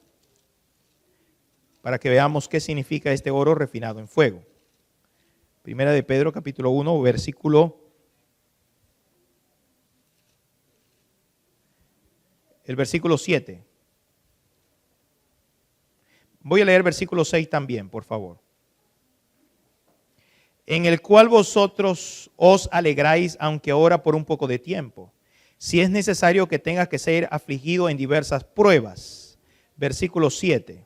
Para que veamos qué significa este oro refinado en fuego. Primera de Pedro, capítulo 1, el versículo 7. Voy a leer versículo 6 también, por favor. En el cual vosotros os alegráis, aunque ahora por un poco de tiempo, si es necesario que tengas que ser afligido en diversas pruebas. Versículo 7.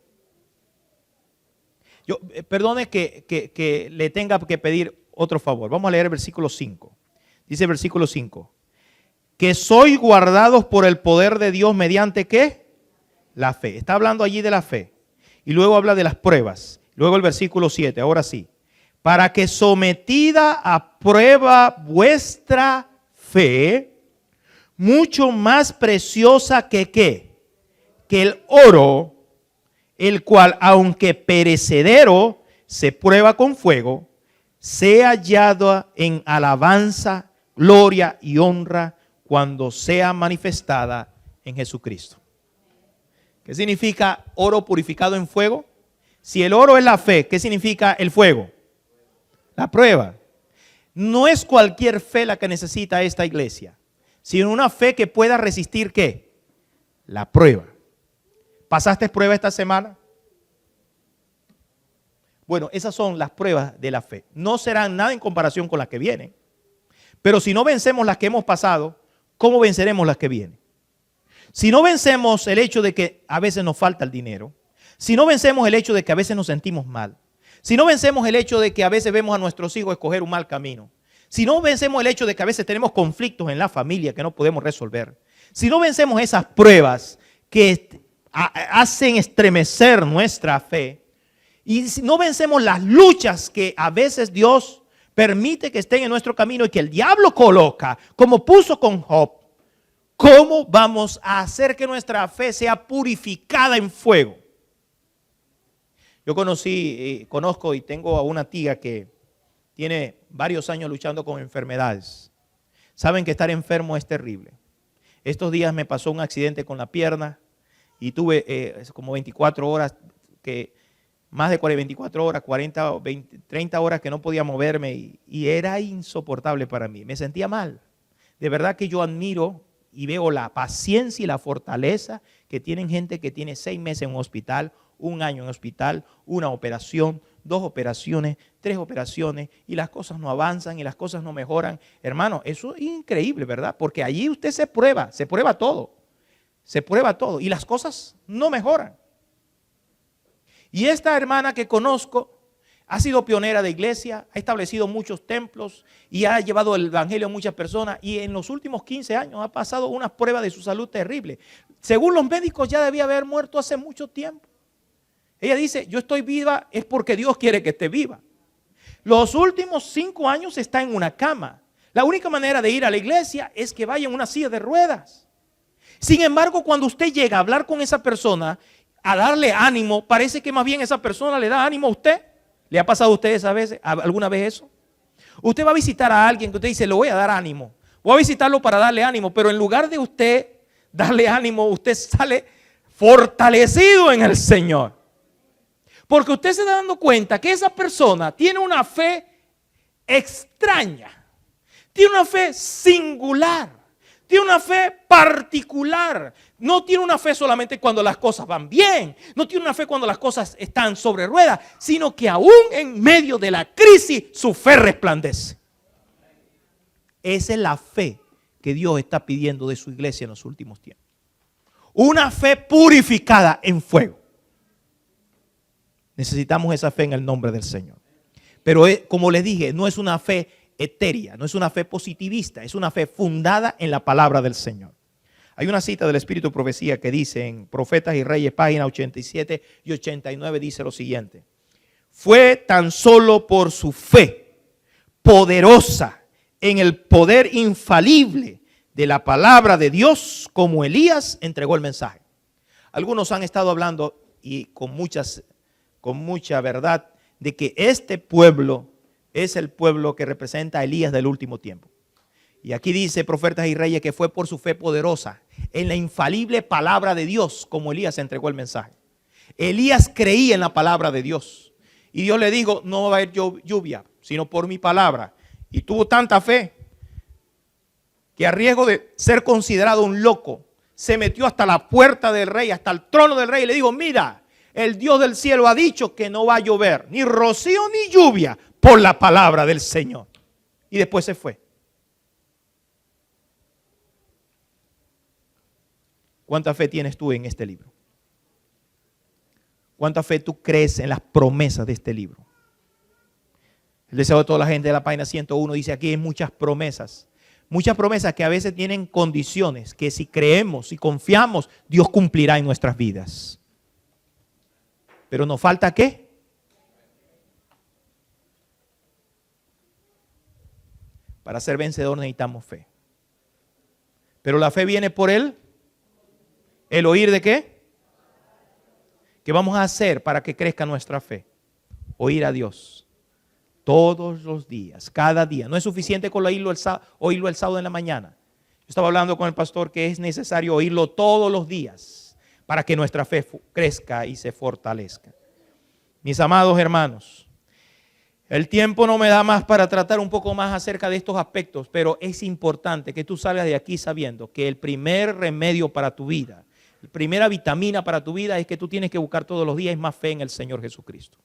Perdone que le tenga que pedir otro favor. Vamos a leer el versículo 5. Dice el versículo 5. Que sois guardados por el poder de Dios mediante ¿qué? La fe. Está hablando allí de la fe. Y luego habla de las pruebas. Luego el versículo 7. Ahora sí. Para que sometida a prueba vuestra fe, mucho más preciosa que ¿qué? Que el oro, el cual, aunque perecedero, se prueba con fuego, sea hallado en alabanza, gloria y honra cuando sea manifestada en Jesucristo. ¿Qué significa oro purificado en fuego? Si el oro es la fe, ¿qué significa el fuego? La prueba. No es cualquier fe la que necesita esta iglesia, sino una fe que pueda resistir ¿qué? La prueba. ¿Pasaste prueba esta semana? Bueno, esas son las pruebas de la fe. No serán nada en comparación con las que vienen. Pero si no vencemos las que hemos pasado, ¿cómo venceremos las que vienen? Si no vencemos el hecho de que a veces nos falta el dinero, si no vencemos el hecho de que a veces nos sentimos mal, si no vencemos el hecho de que a veces vemos a nuestros hijos escoger un mal camino, si no vencemos el hecho de que a veces tenemos conflictos en la familia que no podemos resolver, si no vencemos esas pruebas que hacen estremecer nuestra fe, y si no vencemos las luchas que a veces Dios permite que estén en nuestro camino y que el diablo coloca, como puso con Job, ¿cómo vamos a hacer que nuestra fe sea purificada en fuego? Yo conozco y tengo a una tía que tiene varios años luchando con enfermedades. Saben que estar enfermo es terrible. Estos días me pasó un accidente con la pierna y tuve como 24 horas, más de 24 horas, 40, 20, 30 horas que no podía moverme y era insoportable para mí. Me sentía mal. De verdad que yo admiro y veo la paciencia y la fortaleza que tienen gente que tiene 6 meses en un hospital, 1 año en hospital, 1 operación, 2 operaciones, 3 operaciones y las cosas no avanzan y las cosas no mejoran. Hermano, eso es increíble, ¿verdad? Porque allí usted se prueba todo y las cosas no mejoran. Y esta hermana que conozco ha sido pionera de iglesia, ha establecido muchos templos y ha llevado el evangelio a muchas personas. Y en los últimos 15 años ha pasado unas pruebas de su salud terrible. Según los médicos ya debía haber muerto hace mucho tiempo. Ella dice, yo estoy viva es porque Dios quiere que esté viva. Los últimos 5 años está en una cama. La única manera de ir a la iglesia es que vaya en una silla de ruedas. Sin embargo, cuando usted llega a hablar con esa persona, a darle ánimo, parece que más bien esa persona le da ánimo a usted. ¿Le ha pasado a usted alguna vez eso? Usted va a visitar a alguien que usted dice, le voy a dar ánimo. Voy a visitarlo para darle ánimo, pero en lugar de usted darle ánimo, usted sale fortalecido en el Señor. Porque usted se está dando cuenta que esa persona tiene una fe extraña, tiene una fe singular, tiene una fe particular. No tiene una fe solamente cuando las cosas van bien, no tiene una fe cuando las cosas están sobre ruedas, sino que aún en medio de la crisis su fe resplandece. Esa es la fe que Dios está pidiendo de su iglesia en los últimos tiempos. Una fe purificada en fuego. Necesitamos esa fe en el nombre del Señor. Pero como les dije, no es una fe etérea, no es una fe positivista, es una fe fundada en la palabra del Señor. Hay una cita del Espíritu de Profecía que dice en Profetas y Reyes, página 87 y 89, dice lo siguiente. Fue tan solo por su fe poderosa en el poder infalible de la palabra de Dios como Elías entregó el mensaje. Algunos han estado hablando y con mucha verdad de que este pueblo es el pueblo que representa a Elías del último tiempo. Y aquí dice Profetas y Reyes que fue por su fe poderosa en la infalible palabra de Dios como Elías entregó el mensaje. Elías creía en la palabra de Dios. Y Dios le dijo, no va a haber lluvia, sino por mi palabra. Y tuvo tanta fe que a riesgo de ser considerado un loco, se metió hasta la puerta del rey, hasta el trono del rey y le dijo, mira, el Dios del cielo ha dicho que no va a llover, ni rocío ni lluvia, por la palabra del Señor. Y después se fue. ¿Cuánta fe tienes tú en este libro? ¿Cuánta fe tú crees en las promesas de este libro? El deseo de toda la gente de la página 101 dice aquí hay muchas promesas que a veces tienen condiciones que si creemos, si confiamos, Dios cumplirá en nuestras vidas. Pero nos falta ¿qué? Para ser vencedor necesitamos fe. Pero la fe viene por el oír de qué? ¿Qué vamos a hacer para que crezca nuestra fe? Oír a Dios. Todos los días, cada día. No es suficiente con oírlo el sábado en la mañana. Yo estaba hablando con el pastor que es necesario oírlo todos los días para que nuestra fe crezca y se fortalezca. Mis amados hermanos, el tiempo no me da más para tratar un poco más acerca de estos aspectos, pero es importante que tú salgas de aquí sabiendo que el primer remedio para tu vida, la primera vitamina para tu vida es que tú tienes que buscar todos los días más fe en el Señor Jesucristo.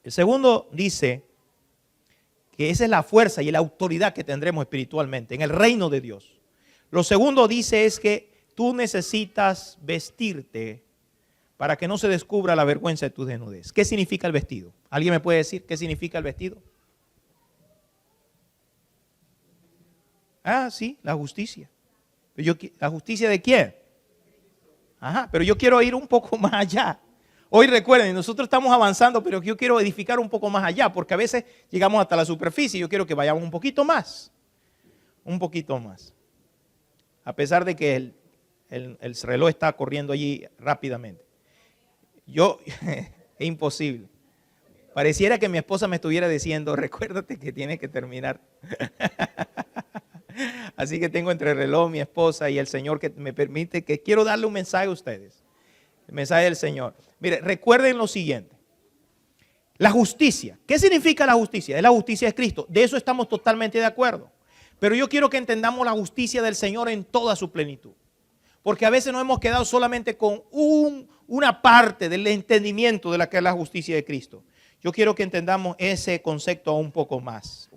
El segundo dice que esa es la fuerza y la autoridad que tendremos espiritualmente en el reino de Dios. Lo segundo dice es que tú necesitas vestirte para que no se descubra la vergüenza de tu desnudez. ¿Qué significa el vestido? ¿Alguien me puede decir qué significa el vestido? Ah, sí, la justicia. ¿La justicia de quién? Ajá, pero yo quiero ir un poco más allá. Hoy recuerden, nosotros estamos avanzando, pero yo quiero edificar un poco más allá, porque a veces llegamos hasta la superficie y yo quiero que vayamos un poquito más. Un poquito más. A pesar de que el reloj está corriendo allí rápidamente. Es imposible. Pareciera que mi esposa me estuviera diciendo, recuérdate que tienes que terminar. Así que tengo entre el reloj, mi esposa y el Señor que me permite, que quiero darle un mensaje a ustedes. El mensaje del Señor. Mire, recuerden lo siguiente. La justicia. ¿Qué significa la justicia? Es la justicia de Cristo. De eso estamos totalmente de acuerdo. Pero yo quiero que entendamos la justicia del Señor en toda su plenitud. Porque a veces nos hemos quedado solamente con una parte del entendimiento de la que es la justicia de Cristo. Yo quiero que entendamos ese concepto un poco más.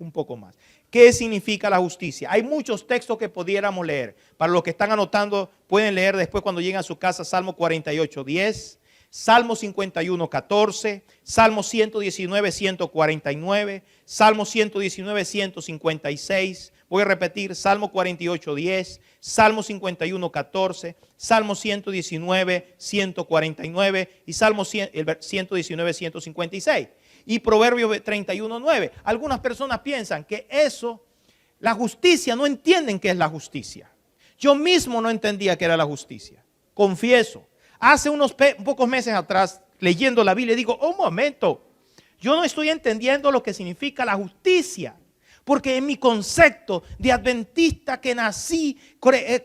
¿Qué significa la justicia? Hay muchos textos que pudiéramos leer. Para los que están anotando, pueden leer después cuando lleguen a su casa Salmo 48:10, Salmo 51, 14, Salmo 119, 149, Salmo 119, 156. Voy a repetir, Salmo 48, 10, Salmo 51, 14, Salmo 119, 149 y Salmo 119, 156. Y Proverbios 31, 9. Algunas personas piensan que eso, la justicia, no entienden qué es la justicia. Yo mismo no entendía qué era la justicia. Confieso, hace unos pocos meses atrás, leyendo la Biblia, digo, un momento, yo no estoy entendiendo lo que significa la justicia. Porque en mi concepto de adventista que nací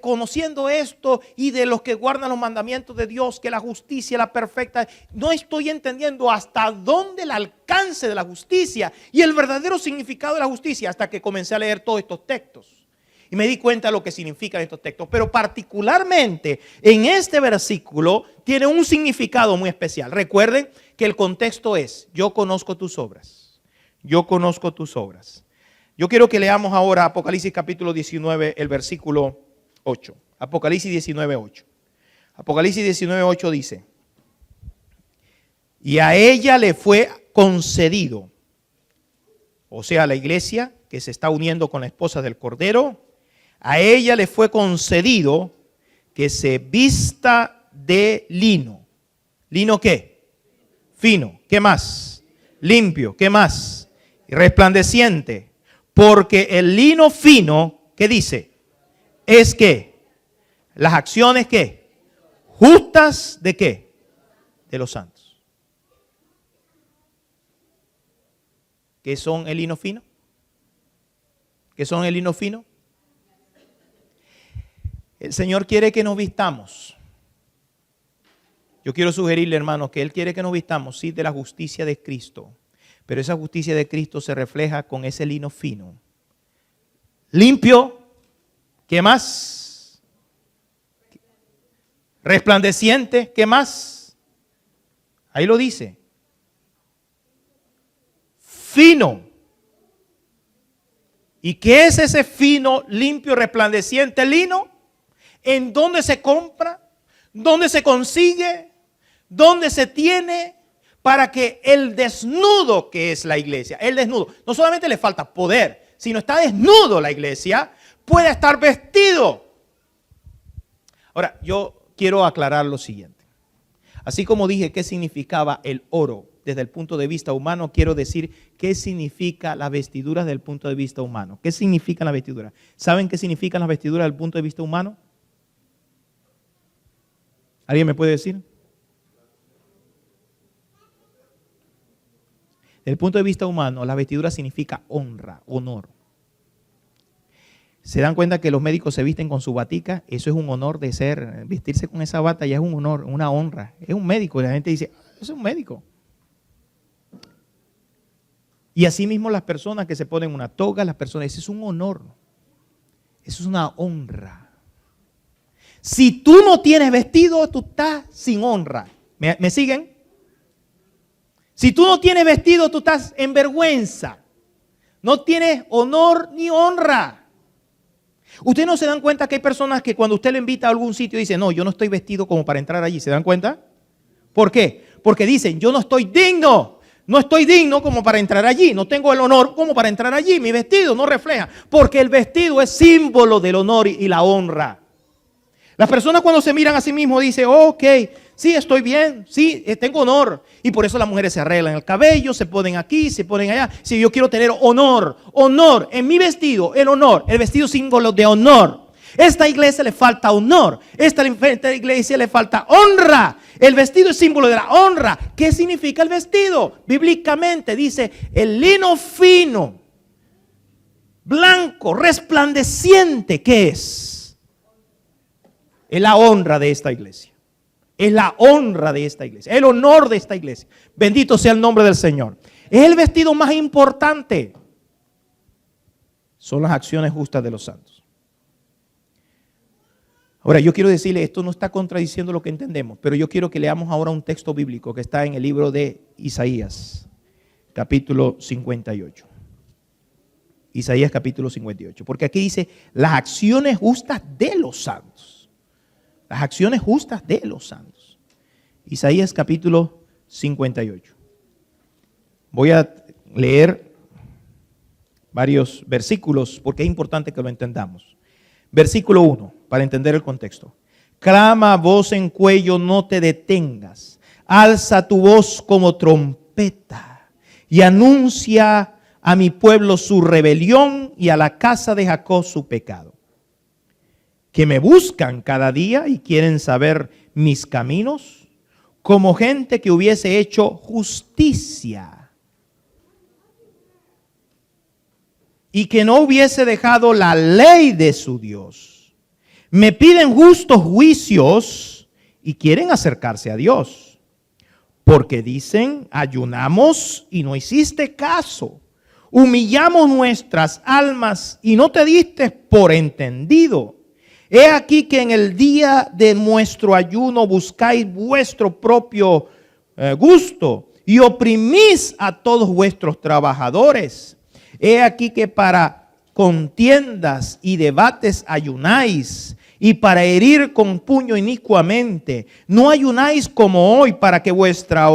conociendo esto y de los que guardan los mandamientos de Dios, que la justicia es la perfecta, no estoy entendiendo hasta dónde el alcance de la justicia y el verdadero significado de la justicia hasta que comencé a leer todos estos textos. Y me di cuenta de lo que significan estos textos. Pero particularmente en este versículo tiene un significado muy especial. Recuerden que el contexto es, yo conozco tus obras. Yo conozco tus obras. Yo quiero que leamos ahora Apocalipsis capítulo 19, el versículo 8. Apocalipsis 19, 8. Apocalipsis 19, 8 dice, y a ella le fue concedido, o sea, la iglesia que se está uniendo con la esposa del Cordero, a ella le fue concedido que se vista de lino. ¿Lino qué? Fino. ¿Qué más? Limpio. ¿Qué más? Resplandeciente. Porque el lino fino, ¿qué dice? Es que las acciones, ¿qué? Justas de ¿qué? De los santos. ¿Qué son el lino fino? ¿Qué son el lino fino? El Señor quiere que nos vistamos. Yo quiero sugerirle, hermanos, que Él quiere que nos vistamos, sí, de la justicia de Cristo. Pero esa justicia de Cristo se refleja con ese lino fino. Limpio. ¿Qué más? Resplandeciente. ¿Qué más? Ahí lo dice. Fino. ¿Y qué es ese fino, limpio, resplandeciente lino? ¿En dónde se compra? ¿Dónde se consigue? ¿Dónde se tiene? Para que el desnudo que es la iglesia, el desnudo, no solamente le falta poder, sino está desnudo la iglesia, pueda estar vestido. Ahora, yo quiero aclarar lo siguiente. Así como dije qué significaba el oro desde el punto de vista humano, quiero decir qué significa las vestiduras desde el punto de vista humano. ¿Qué significan las vestiduras? ¿Saben qué significan las vestiduras desde el punto de vista humano? ¿Alguien me puede decir? Desde el punto de vista humano, la vestidura significa honra, honor. ¿Se dan cuenta que los médicos se visten con su batica? Eso es un honor de ser, vestirse con esa bata ya es un honor, una honra. Es un médico y la gente dice, es un médico. Y así mismo las personas que se ponen una toga, las personas, eso es un honor. Eso es una honra. Si tú no tienes vestido, tú estás sin honra. ¿Me siguen? Si tú no tienes vestido, tú estás en vergüenza. No tienes honor ni honra. Ustedes no se dan cuenta que hay personas que cuando usted le invita a algún sitio dicen, no, yo no estoy vestido como para entrar allí. ¿Se dan cuenta? ¿Por qué? Porque dicen, yo no estoy digno. No estoy digno como para entrar allí. No tengo el honor como para entrar allí. Mi vestido no refleja. Porque el vestido es símbolo del honor y la honra. Las personas cuando se miran a sí mismos dicen, ok, sí, estoy bien, sí, tengo honor. Y por eso las mujeres se arreglan el cabello, se ponen aquí, se ponen allá. Si yo quiero tener honor, honor en mi vestido, el honor, el vestido símbolo de honor. Esta iglesia le falta honor, esta iglesia le falta honra. El vestido es símbolo de la honra. ¿Qué significa el vestido? Bíblicamente dice el lino fino, blanco, resplandeciente. ¿Qué es? Es la honra de esta iglesia. Es la honra de esta iglesia. El honor de esta iglesia. Bendito sea el nombre del Señor. Es el vestido más importante. Son las acciones justas de los santos. Ahora, yo quiero decirle, esto no está contradiciendo lo que entendemos, pero yo quiero que leamos ahora un texto bíblico que está en el libro de Isaías, capítulo 58. Isaías, capítulo 58. Porque aquí dice, las acciones justas de los santos. Las acciones justas de los santos. Isaías capítulo 58. Voy a leer varios versículos porque es importante que lo entendamos. Versículo 1, para entender el contexto. Clama a voz en cuello, no te detengas. Alza tu voz como trompeta y anuncia a mi pueblo su rebelión y a la casa de Jacob su pecado. Que me buscan cada día y quieren saber mis caminos, como gente que hubiese hecho justicia y que no hubiese dejado la ley de su Dios. Me piden justos juicios y quieren acercarse a Dios. Porque dicen, ayunamos y no hiciste caso. Humillamos nuestras almas y no te diste por entendido. He aquí que en el día de nuestro ayuno buscáis vuestro propio gusto y oprimís a todos vuestros trabajadores. He aquí que para contiendas y debates ayunáis y para herir con puño inicuamente. No ayunáis como hoy para que vuestra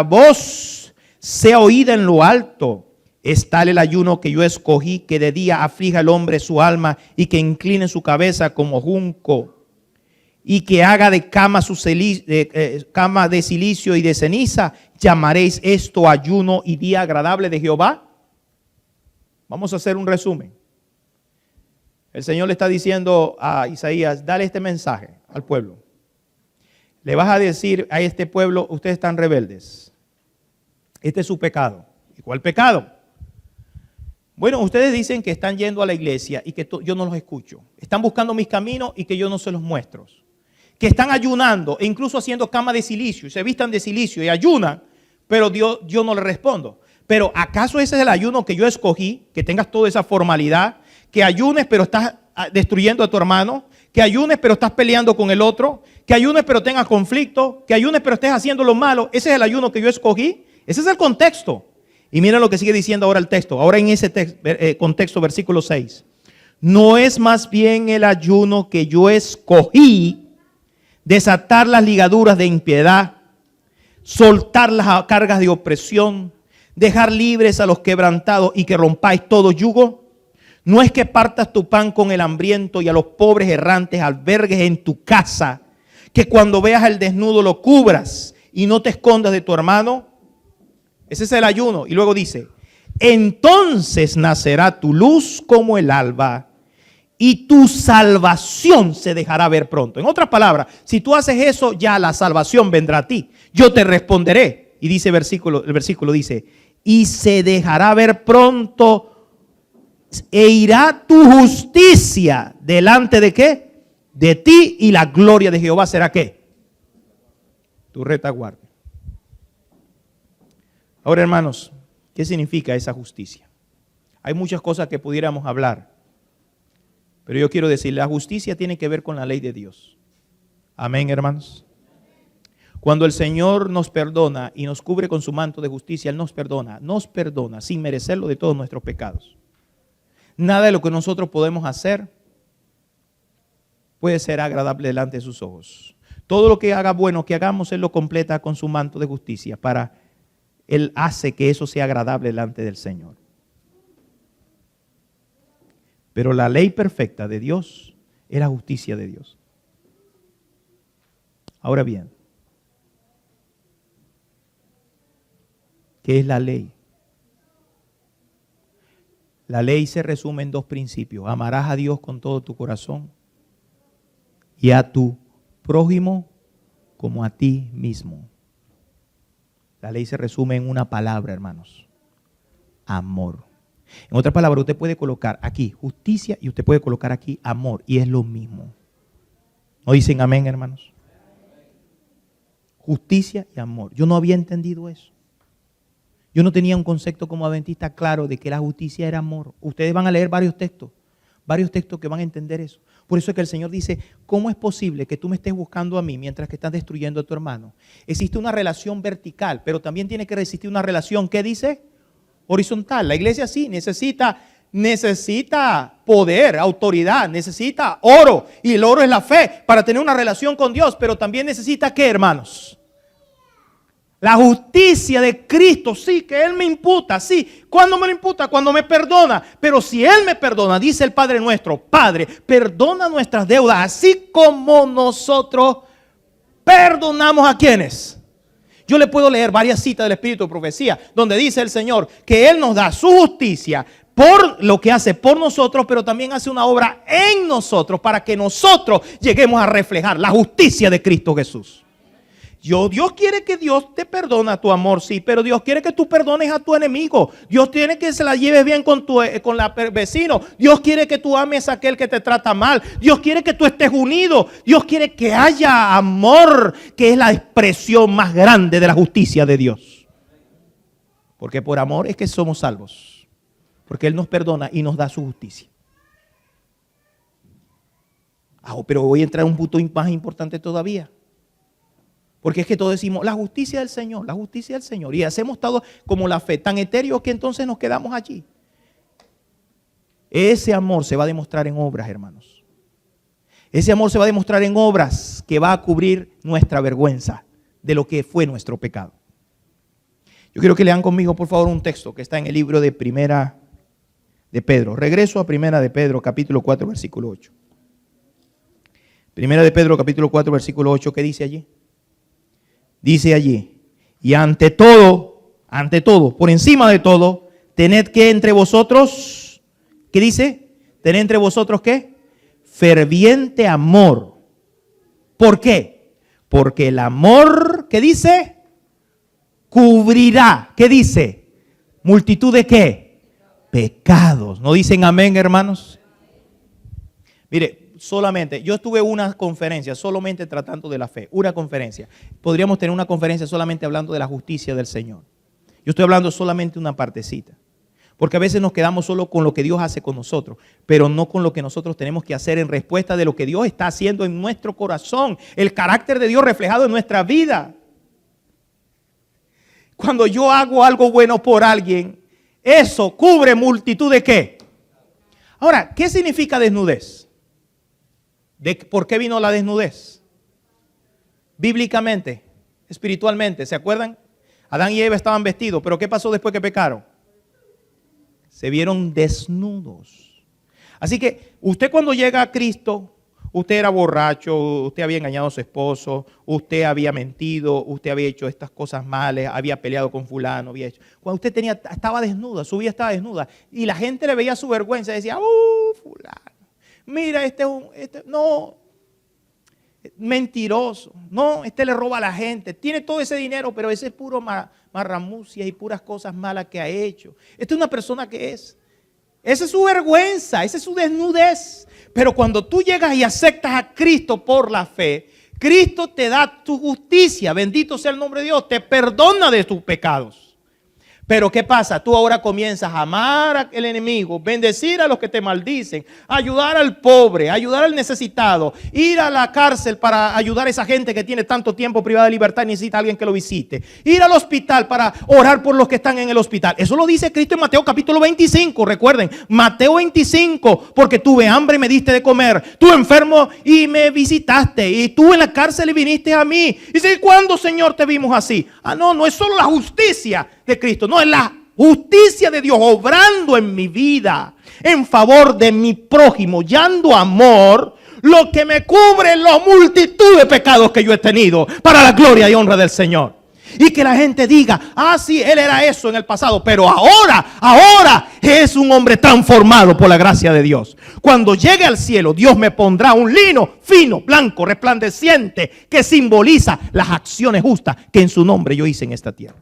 voz sea oída en lo alto. Es tal el ayuno que yo escogí, que de día aflija al hombre su alma y que incline su cabeza como junco y que haga de cama cama de silicio y de ceniza. ¿Llamaréis esto ayuno y día agradable de Jehová? Vamos a hacer un resumen. El Señor le está diciendo a Isaías, dale este mensaje al pueblo. Le vas a decir a este pueblo, ustedes están rebeldes. Este es su pecado. ¿Y cuál pecado? Bueno, ustedes dicen que están yendo a la iglesia y que yo no los escucho. Están buscando mis caminos y que yo no se los muestro. Que están ayunando e incluso haciendo cama de silicio. Y se vistan de silicio y ayunan, pero yo no les respondo. Pero ¿acaso ese es el ayuno que yo escogí? Que tengas toda esa formalidad. Que ayunes pero estás destruyendo a tu hermano. Que ayunes pero estás peleando con el otro. Que ayunes pero tengas conflicto. Que ayunes pero estés haciendo lo malo. Ese es el ayuno que yo escogí. Ese es el contexto. Y mira lo que sigue diciendo ahora el texto. Ahora en ese contexto, versículo 6. No es más bien el ayuno que yo escogí, desatar las ligaduras de impiedad, soltar las cargas de opresión, dejar libres a los quebrantados y que rompáis todo yugo. No es que partas tu pan con el hambriento y a los pobres errantes albergues en tu casa, que cuando veas al desnudo lo cubras y no te escondas de tu hermano. Ese es el ayuno. Y luego dice, entonces nacerá tu luz como el alba y tu salvación se dejará ver pronto. En otras palabras, si tú haces eso, ya la salvación vendrá a ti. Yo te responderé. Y dice el versículo dice, y se dejará ver pronto e irá tu justicia delante de ¿qué? De ti, y la gloria de Jehová será ¿qué? Tu retaguardia. Ahora, hermanos, ¿qué significa esa justicia? Hay muchas cosas que pudiéramos hablar, pero yo quiero decir, la justicia tiene que ver con la ley de Dios. Amén, hermanos. Cuando el Señor nos perdona y nos cubre con su manto de justicia, Él nos perdona sin merecerlo de todos nuestros pecados. Nada de lo que nosotros podemos hacer puede ser agradable delante de sus ojos. Todo lo que haga bueno, que hagamos, Él lo completa con su manto de justicia Él hace que eso sea agradable delante del Señor. Pero la ley perfecta de Dios es la justicia de Dios. Ahora bien, ¿qué es la ley? La ley se resume en dos principios. Amarás a Dios con todo tu corazón y a tu prójimo como a ti mismo. La ley se resume en una palabra, hermanos. Amor. En otras palabras, usted puede colocar aquí justicia y usted puede colocar aquí amor. Y es lo mismo. ¿No dicen amén, hermanos? Justicia y amor. Yo no había entendido eso. Yo no tenía un concepto como adventista claro de que la justicia era amor. Ustedes van a leer varios textos que van a entender eso. Por eso es que el Señor dice, ¿cómo es posible que tú me estés buscando a mí mientras que estás destruyendo a tu hermano? Existe una relación vertical, pero también tiene que existir una relación, ¿qué dice? Horizontal. La iglesia sí necesita necesita poder, autoridad, necesita oro. Y el oro es la fe para tener una relación con Dios. Pero también necesita, ¿qué, hermanos? La justicia de Cristo, sí, que Él me imputa, sí. ¿Cuándo me lo imputa? Cuando me perdona. Pero si Él me perdona, dice el Padre nuestro, Padre, perdona nuestras deudas, así como nosotros perdonamos a quienes. Yo le puedo leer varias citas del Espíritu de Profecía, donde dice el Señor que Él nos da su justicia por lo que hace por nosotros, pero también hace una obra en nosotros para que nosotros lleguemos a reflejar la justicia de Cristo Jesús. Dios quiere que Dios te perdone a tu amor, sí, pero Dios quiere que tú perdones a tu enemigo. Dios quiere que se la lleves bien con la vecino. Dios quiere que tú ames a aquel que te trata mal. Dios quiere que tú estés unido. Dios quiere que haya amor, que es la expresión más grande de la justicia de Dios. Porque por amor es que somos salvos. Porque Él nos perdona y nos da su justicia. Pero voy a entrar a un punto más importante todavía. Porque es que todos decimos, la justicia del Señor, la justicia del Señor. Y hacemos todo como la fe, tan etéreo que entonces nos quedamos allí. Ese amor se va a demostrar en obras, hermanos. Ese amor se va a demostrar en obras que va a cubrir nuestra vergüenza de lo que fue nuestro pecado. Yo quiero que lean conmigo, por favor, un texto que está en el libro de Primera de Pedro. Regreso a Primera de Pedro, capítulo 4, versículo 8. Primera de Pedro, capítulo 4, versículo 8, ¿qué dice allí? Dice allí, y ante todo, por encima de todo, tened que entre vosotros, ¿qué dice? Tened entre vosotros, ¿qué? Ferviente amor. ¿Por qué? Porque el amor, ¿qué dice? Cubrirá, ¿qué dice? Multitud de ¿qué? Pecados. ¿No dicen amén, hermanos? Mire, solamente, yo estuve en una conferencia solamente tratando de la fe, una conferencia. Podríamos tener una conferencia solamente hablando de la justicia del Señor. Yo estoy hablando solamente una partecita. Porque a veces nos quedamos solo con lo que Dios hace con nosotros, pero no con lo que nosotros tenemos que hacer en respuesta de lo que Dios está haciendo en nuestro corazón. El carácter de Dios reflejado en nuestra vida. Cuando yo hago algo bueno por alguien, eso cubre multitud de ¿qué? Ahora, ¿qué significa desnudez? ¿Por qué vino la desnudez? Bíblicamente, espiritualmente, ¿se acuerdan? Adán y Eva estaban vestidos, pero ¿qué pasó después que pecaron? Se vieron desnudos. Así que usted cuando llega a Cristo, usted era borracho, usted había engañado a su esposo, usted había mentido, usted había hecho estas cosas malas, había peleado con fulano, había hecho. Cuando usted estaba desnuda, su vida estaba desnuda, y la gente le veía su vergüenza y decía, fulano. Mira, no, mentiroso, no, le roba a la gente, tiene todo ese dinero, pero ese es puro marramucias y puras cosas malas que ha hecho. Esta es una persona que es. Esa es su vergüenza, esa es su desnudez. Pero cuando tú llegas y aceptas a Cristo por la fe, Cristo te da tu justicia, bendito sea el nombre de Dios, te perdona de tus pecados. Pero ¿qué pasa? Tú ahora comienzas a amar al enemigo, bendecir a los que te maldicen, ayudar al pobre, ayudar al necesitado, ir a la cárcel para ayudar a esa gente que tiene tanto tiempo privada de libertad y necesita a alguien que lo visite, ir al hospital para orar por los que están en el hospital. Eso lo dice Cristo en Mateo capítulo 25, recuerden, Mateo 25, porque tuve hambre y me diste de comer, tuve enfermo y me visitaste, y tú en la cárcel y viniste a mí. Y dice, ¿cuándo, Señor, te vimos así? No es solo la justicia de Cristo, no, es la justicia de Dios obrando en mi vida en favor de mi prójimo, dando amor, lo que me cubre la multitud de pecados que yo he tenido para la gloria y honra del Señor. Y que la gente diga, sí, él era eso en el pasado, pero ahora es un hombre transformado por la gracia de Dios. Cuando llegue al cielo, Dios me pondrá un lino fino, blanco, resplandeciente, que simboliza las acciones justas que en su nombre yo hice en esta tierra.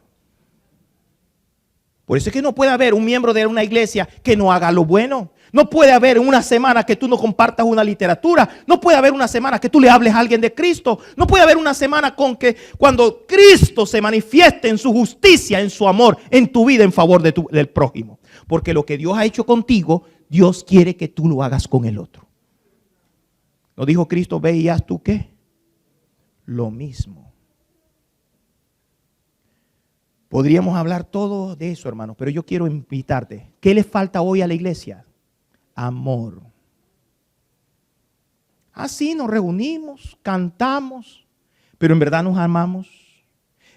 Por eso es que no puede haber un miembro de una iglesia que no haga lo bueno. No puede haber una semana que tú no compartas una literatura. No puede haber una semana que tú le hables a alguien de Cristo. No puede haber una semana con que cuando Cristo se manifieste en su justicia, en su amor, en tu vida en favor del prójimo. Porque lo que Dios ha hecho contigo, Dios quiere que tú lo hagas con el otro. ¿No dijo Cristo, ve y haz tú qué? Lo mismo. Podríamos hablar todo de eso, hermanos, pero yo quiero invitarte. ¿Qué le falta hoy a la iglesia? Amor. Así nos reunimos, cantamos, pero en verdad nos amamos,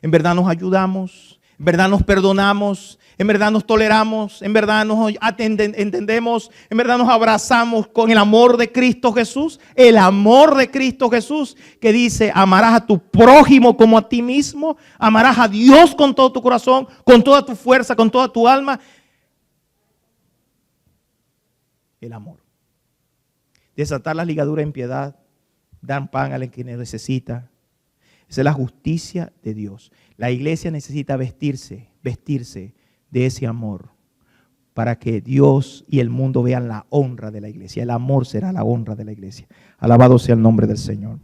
en verdad nos ayudamos, en verdad nos perdonamos, en verdad nos toleramos, en verdad nos entendemos, en verdad nos abrazamos con el amor de Cristo Jesús. El amor de Cristo Jesús que dice: amarás a tu prójimo como a ti mismo, amarás a Dios con todo tu corazón, con toda tu fuerza, con toda tu alma. El amor. Desatar las ligaduras en piedad, dar pan al que necesita. Esa es la justicia de Dios. La iglesia necesita vestirse de ese amor para que Dios y el mundo vean la honra de la iglesia. El amor será la honra de la iglesia. Alabado sea el nombre del Señor.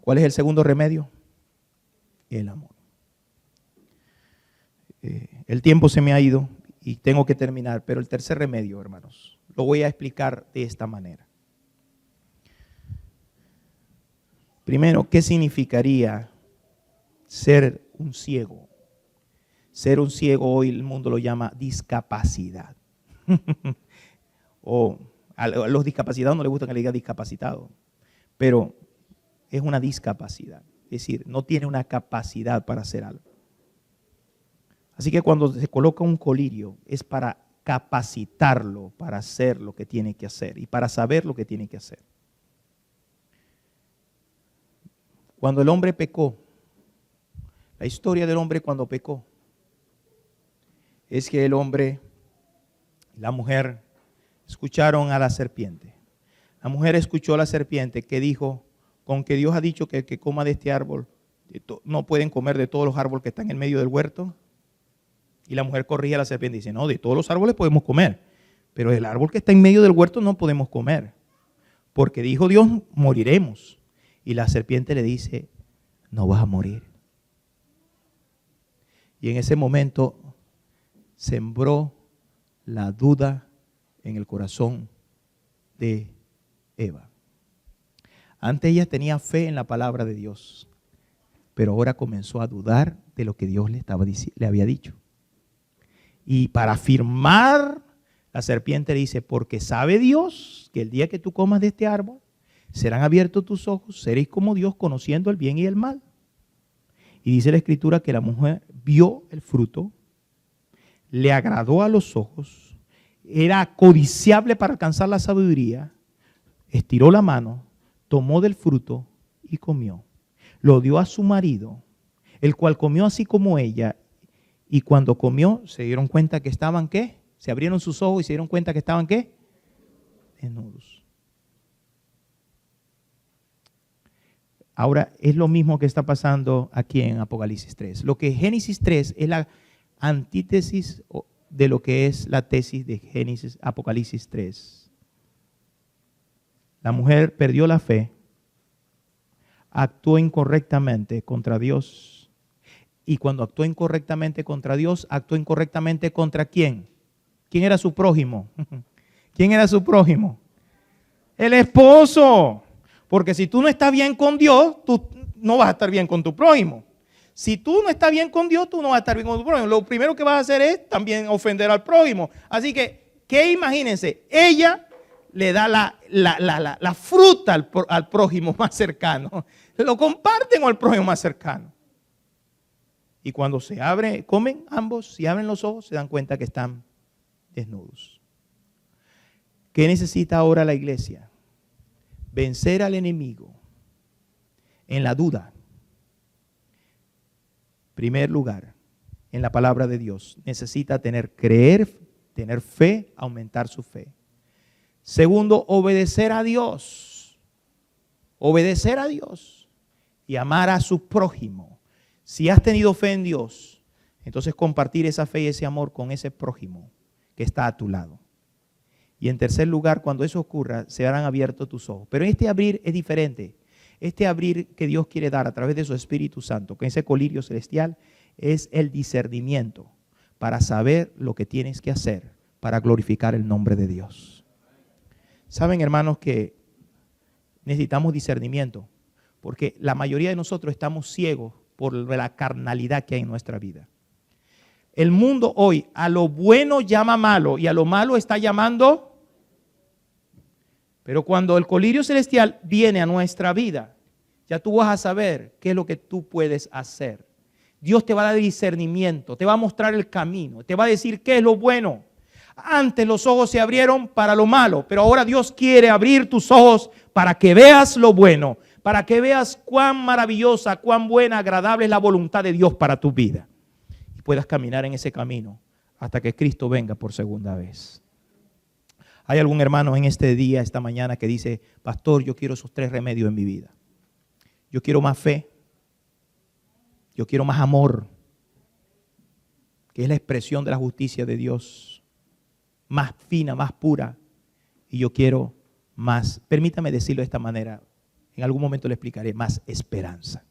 ¿Cuál es el segundo remedio? El amor. El tiempo se me ha ido y tengo que terminar, pero el tercer remedio, hermanos, lo voy a explicar de esta manera. Primero, ¿qué significaría ser un ciego? Ser un ciego hoy el mundo lo llama discapacidad. O a los discapacitados no les gusta que le diga discapacitado, pero es una discapacidad. Es decir, no tiene una capacidad para hacer algo. Así que cuando se coloca un colirio es para capacitarlo para hacer lo que tiene que hacer y para saber lo que tiene que hacer. Cuando el hombre pecó, la historia del hombre cuando pecó, es que el hombre y la mujer escucharon a la serpiente. La mujer escuchó a la serpiente que dijo: con que Dios ha dicho que el que coma de este árbol, no pueden comer de todos los árboles que están en medio del huerto. Y la mujer corrige a la serpiente y dice: no, de todos los árboles podemos comer, pero del árbol que está en medio del huerto no podemos comer, porque dijo Dios, moriremos. Y la serpiente le dice: no vas a morir. Y en ese momento sembró la duda en el corazón de Eva. Antes ella tenía fe en la palabra de Dios, pero ahora comenzó a dudar de lo que Dios le había dicho. Y para afirmar, la serpiente le dice: porque sabe Dios que el día que tú comas de este árbol, serán abiertos tus ojos, seréis como Dios, conociendo el bien y el mal. Y dice la Escritura que la mujer vio el fruto, le agradó a los ojos, era codiciable para alcanzar la sabiduría, estiró la mano, tomó del fruto y comió. Lo dio a su marido, el cual comió así como ella, y cuando comió se dieron cuenta que estaban, ¿qué? Se abrieron sus ojos y se dieron cuenta que estaban, ¿qué? Desnudos. Ahora es lo mismo que está pasando aquí en Apocalipsis 3. Lo que Génesis 3 es la antítesis de lo que es la tesis de Apocalipsis 3. La mujer perdió la fe, actuó incorrectamente contra Dios. Y cuando actuó incorrectamente contra Dios, actuó incorrectamente ¿contra quién? ¿Quién era su prójimo? ¿Quién era su prójimo? El esposo. Porque si tú no estás bien con Dios, tú no vas a estar bien con tu prójimo. Si tú no estás bien con Dios, tú no vas a estar bien con tu prójimo. Lo primero que vas a hacer es también ofender al prójimo. Así que, ¿qué imagínense? Ella le da la fruta al prójimo más cercano. Lo comparten con el prójimo más cercano. Y cuando se abre, comen ambos, si abren los ojos, se dan cuenta que están desnudos. ¿Qué necesita ahora la iglesia? Vencer al enemigo en la duda. Primer lugar, en la palabra de Dios. Necesita creer, tener fe, aumentar su fe. Segundo, obedecer a Dios. Obedecer a Dios y amar a su prójimo. Si has tenido fe en Dios, entonces compartir esa fe y ese amor con ese prójimo que está a tu lado. Y en tercer lugar, cuando eso ocurra, se harán abiertos tus ojos. Pero este abrir es diferente. Este abrir que Dios quiere dar a través de su Espíritu Santo, con ese colirio celestial, es el discernimiento para saber lo que tienes que hacer para glorificar el nombre de Dios. Saben, hermanos, que necesitamos discernimiento, porque la mayoría de nosotros estamos ciegos por la carnalidad que hay en nuestra vida. El mundo hoy a lo bueno llama malo y a lo malo está llamando. Pero cuando el colirio celestial viene a nuestra vida, ya tú vas a saber qué es lo que tú puedes hacer. Dios te va a dar discernimiento, te va a mostrar el camino, te va a decir qué es lo bueno. Antes los ojos se abrieron para lo malo, pero ahora Dios quiere abrir tus ojos para que veas lo bueno, para que veas cuán maravillosa, cuán buena, agradable es la voluntad de Dios para tu vida. Y puedas caminar en ese camino hasta que Cristo venga por segunda vez. ¿Hay algún hermano en este día, esta mañana, que dice, pastor, yo quiero esos 3 remedios en mi vida? Yo quiero más fe, yo quiero más amor, que es la expresión de la justicia de Dios, más fina, más pura, y yo quiero más, permítame decirlo de esta manera, en algún momento le explicaré, más esperanza.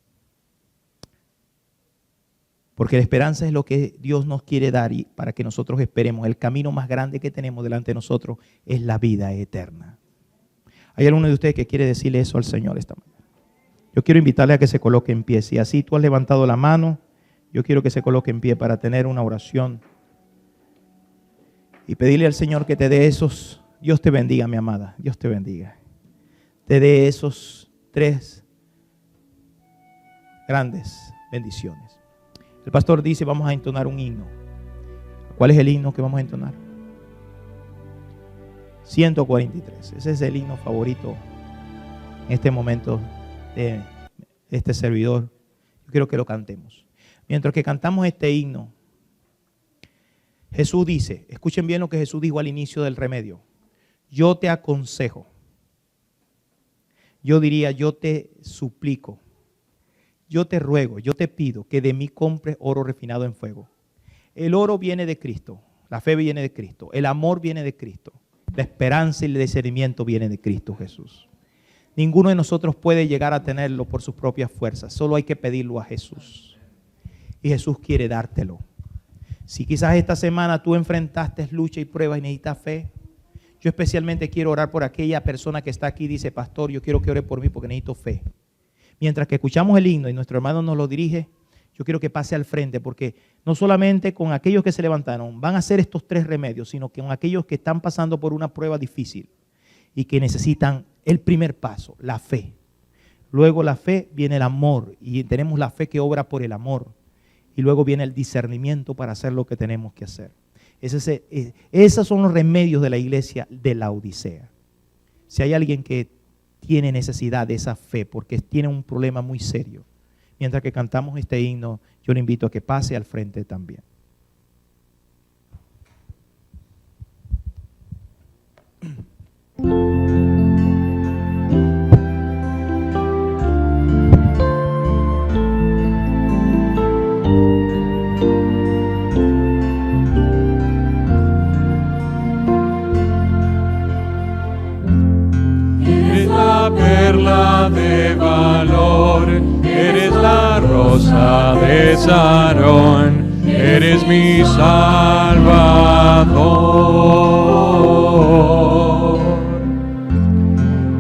Porque la esperanza es lo que Dios nos quiere dar y para que nosotros esperemos. El camino más grande que tenemos delante de nosotros es la vida eterna. ¿Hay alguno de ustedes que quiere decirle eso al Señor esta mañana? Yo quiero invitarle a que se coloque en pie. Si así tú has levantado la mano, yo quiero que se coloque en pie para tener una oración y pedirle al Señor que te dé esos. Dios te bendiga, mi amada. Dios te bendiga. Te dé esos 3 grandes bendiciones. El pastor dice, vamos a entonar un himno. ¿Cuál es el himno que vamos a entonar? 143. Ese es el himno favorito en este momento de este servidor. Yo quiero que lo cantemos. Mientras que cantamos este himno, Jesús dice, escuchen bien lo que Jesús dijo al inicio del remedio. Yo te aconsejo. Yo diría, yo te suplico. Yo te ruego, yo te pido que de mí compres oro refinado en fuego. El oro viene de Cristo, la fe viene de Cristo, el amor viene de Cristo, la esperanza y el discernimiento viene de Cristo Jesús. Ninguno de nosotros puede llegar a tenerlo por sus propias fuerzas, solo hay que pedirlo a Jesús. Y Jesús quiere dártelo. Si quizás esta semana tú enfrentaste lucha y pruebas y necesitas fe, yo especialmente quiero orar por aquella persona que está aquí y dice, pastor, yo quiero que ore por mí porque necesito fe. Mientras que escuchamos el himno y nuestro hermano nos lo dirige, yo quiero que pase al frente, porque no solamente con aquellos que se levantaron van a hacer estos 3 remedios, sino que con aquellos que están pasando por una prueba difícil y que necesitan el primer paso, la fe. Luego la fe viene el amor y tenemos la fe que obra por el amor. Y luego viene el discernimiento para hacer lo que tenemos que hacer. Esos son los remedios de la iglesia de la Odisea. Si hay alguien que tiene necesidad de esa fe porque tiene un problema muy serio, mientras que cantamos este himno, yo le invito a que pase al frente también. Perla de valor, eres la rosa de Sarón, eres mi Salvador.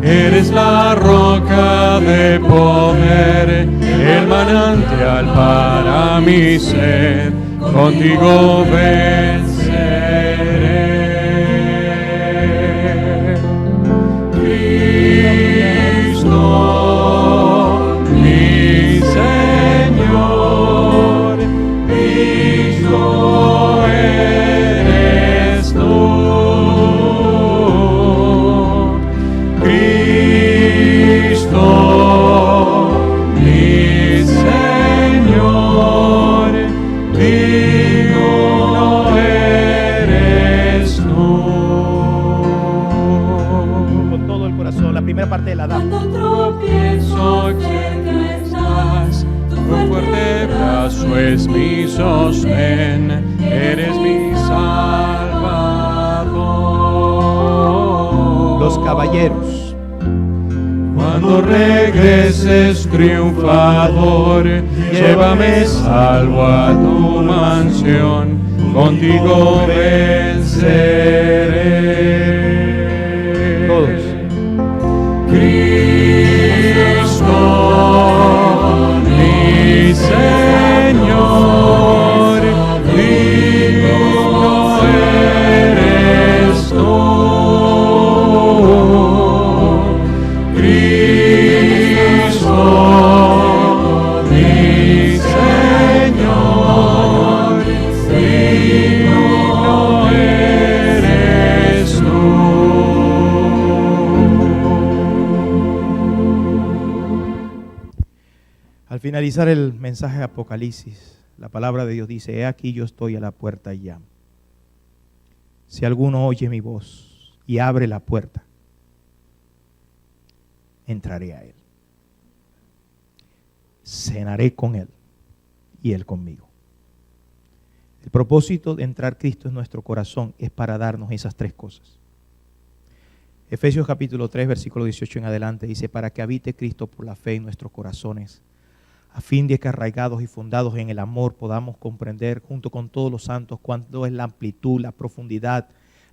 Eres la roca de poder, el manantial para mi sed, contigo venceré. Mi Señor, Cristo eres tú. Cristo, mi Señor, digno eres tú. Con todo el corazón, la primera parte de la dama. Tropiezo cerca estás, tu fuerte brazo es mi sostén, eres mi Salvador. Los caballeros. Cuando regreses triunfador, llévame salvo a tu mansión, contigo venceré. Todos. Cristo, mi Señor. finalizar el mensaje de Apocalipsis, la palabra de Dios dice: he aquí yo estoy a la puerta y llamo. Si alguno oye mi voz y abre la puerta, entraré a él. Cenaré con él y él conmigo. El propósito de entrar Cristo en nuestro corazón es para darnos esas tres cosas. Efesios capítulo 3, versículo 18 en adelante dice: para que habite Cristo por la fe en nuestros corazones, a fin de que arraigados y fundados en el amor podamos comprender junto con todos los santos cuánto es la amplitud, la profundidad,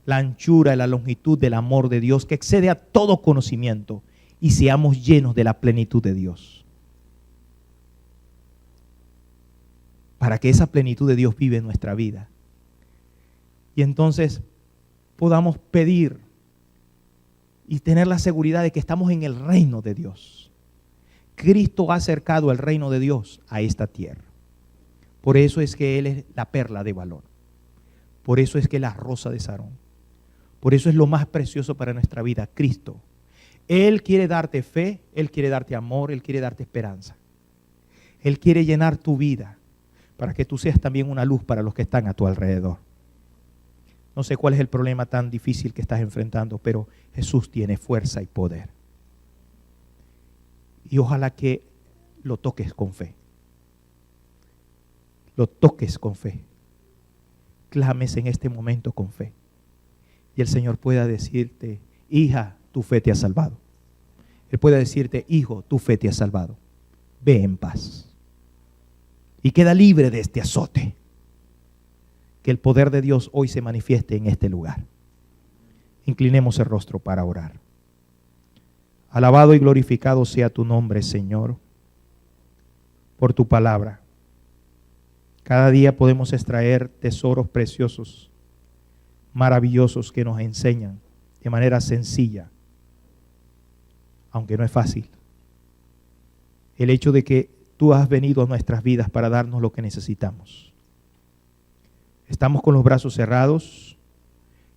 la anchura y la longitud del amor de Dios, que excede a todo conocimiento, y seamos llenos de la plenitud de Dios. Para que esa plenitud de Dios vive en nuestra vida. Y entonces podamos pedir y tener la seguridad de que estamos en el reino de Dios. Cristo ha acercado el reino de Dios a esta tierra. Por eso es que Él es la perla de valor. Por eso es que la rosa de Sarón. Por eso es lo más precioso para nuestra vida, Cristo. Él quiere darte fe, Él quiere darte amor, Él quiere darte esperanza. Él quiere llenar tu vida para que tú seas también una luz para los que están a tu alrededor. No sé cuál es el problema tan difícil que estás enfrentando, pero Jesús tiene fuerza y poder. Y ojalá que lo toques con fe. Lo toques con fe. Clames en este momento con fe. Y el Señor pueda decirte: hija, tu fe te ha salvado. Él puede decirte: hijo, tu fe te ha salvado. Ve en paz. Y queda libre de este azote. Que el poder de Dios hoy se manifieste en este lugar. Inclinemos el rostro para orar. Alabado y glorificado sea tu nombre, Señor, por tu palabra. Cada día podemos extraer tesoros preciosos, maravillosos, que nos enseñan de manera sencilla, aunque no es fácil, el hecho de que tú has venido a nuestras vidas para darnos lo que necesitamos. Estamos con los brazos cerrados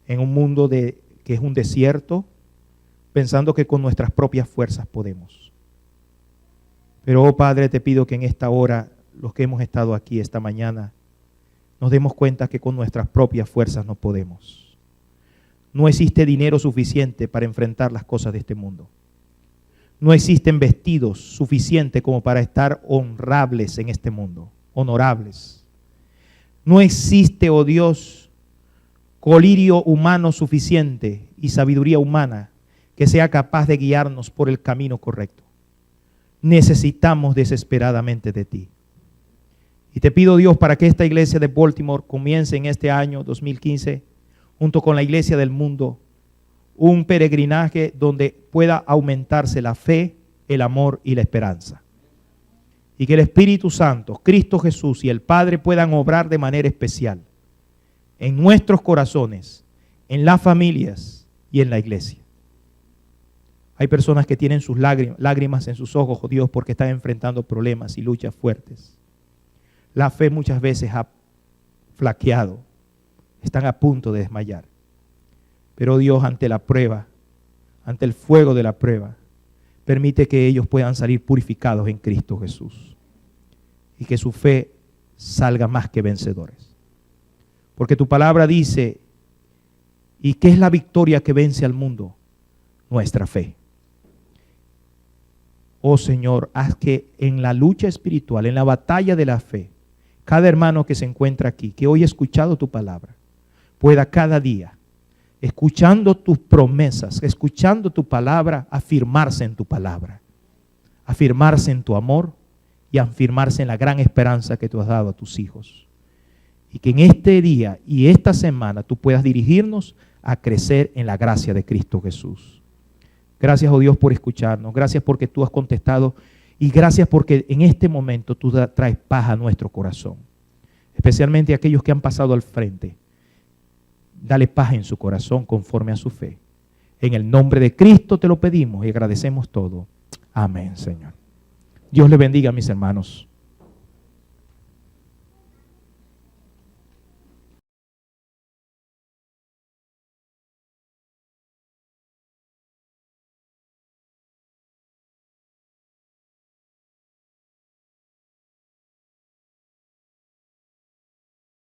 en un mundo que es un desierto, pensando que con nuestras propias fuerzas podemos. Pero, oh Padre, te pido que en esta hora, los que hemos estado aquí esta mañana, nos demos cuenta que con nuestras propias fuerzas no podemos. No existe dinero suficiente para enfrentar las cosas de este mundo. No existen vestidos suficientes como para estar honrables en este mundo, honorables. No existe, oh Dios, colirio humano suficiente y sabiduría humana que sea capaz de guiarnos por el camino correcto. Necesitamos desesperadamente de ti. Y te pido, Dios, para que esta iglesia de Baltimore comience en este año 2015, junto con la iglesia del mundo, un peregrinaje donde pueda aumentarse la fe, el amor y la esperanza. Y que el Espíritu Santo, Cristo Jesús y el Padre puedan obrar de manera especial en nuestros corazones, en las familias y en la iglesia. Hay personas que tienen sus lágrimas en sus ojos, oh Dios, porque están enfrentando problemas y luchas fuertes. La fe muchas veces ha flaqueado, están a punto de desmayar. Pero Dios, ante la prueba, ante el fuego de la prueba, permite que ellos puedan salir purificados en Cristo Jesús y que su fe salga más que vencedores. Porque tu palabra dice: ¿y qué es la victoria que vence al mundo? Nuestra fe. Oh Señor, haz que en la lucha espiritual, en la batalla de la fe, cada hermano que se encuentra aquí, que hoy ha escuchado tu palabra, pueda cada día, escuchando tus promesas, escuchando tu palabra, afirmarse en tu palabra, afirmarse en tu amor y afirmarse en la gran esperanza que tú has dado a tus hijos. Y que en este día y esta semana tú puedas dirigirnos a crecer en la gracia de Cristo Jesús. Gracias, oh Dios, por escucharnos. Gracias porque tú has contestado y gracias porque en este momento tú traes paz a nuestro corazón. Especialmente a aquellos que han pasado al frente. Dale paz en su corazón conforme a su fe. En el nombre de Cristo te lo pedimos y agradecemos todo. Amén, Señor. Dios le bendiga, mis hermanos.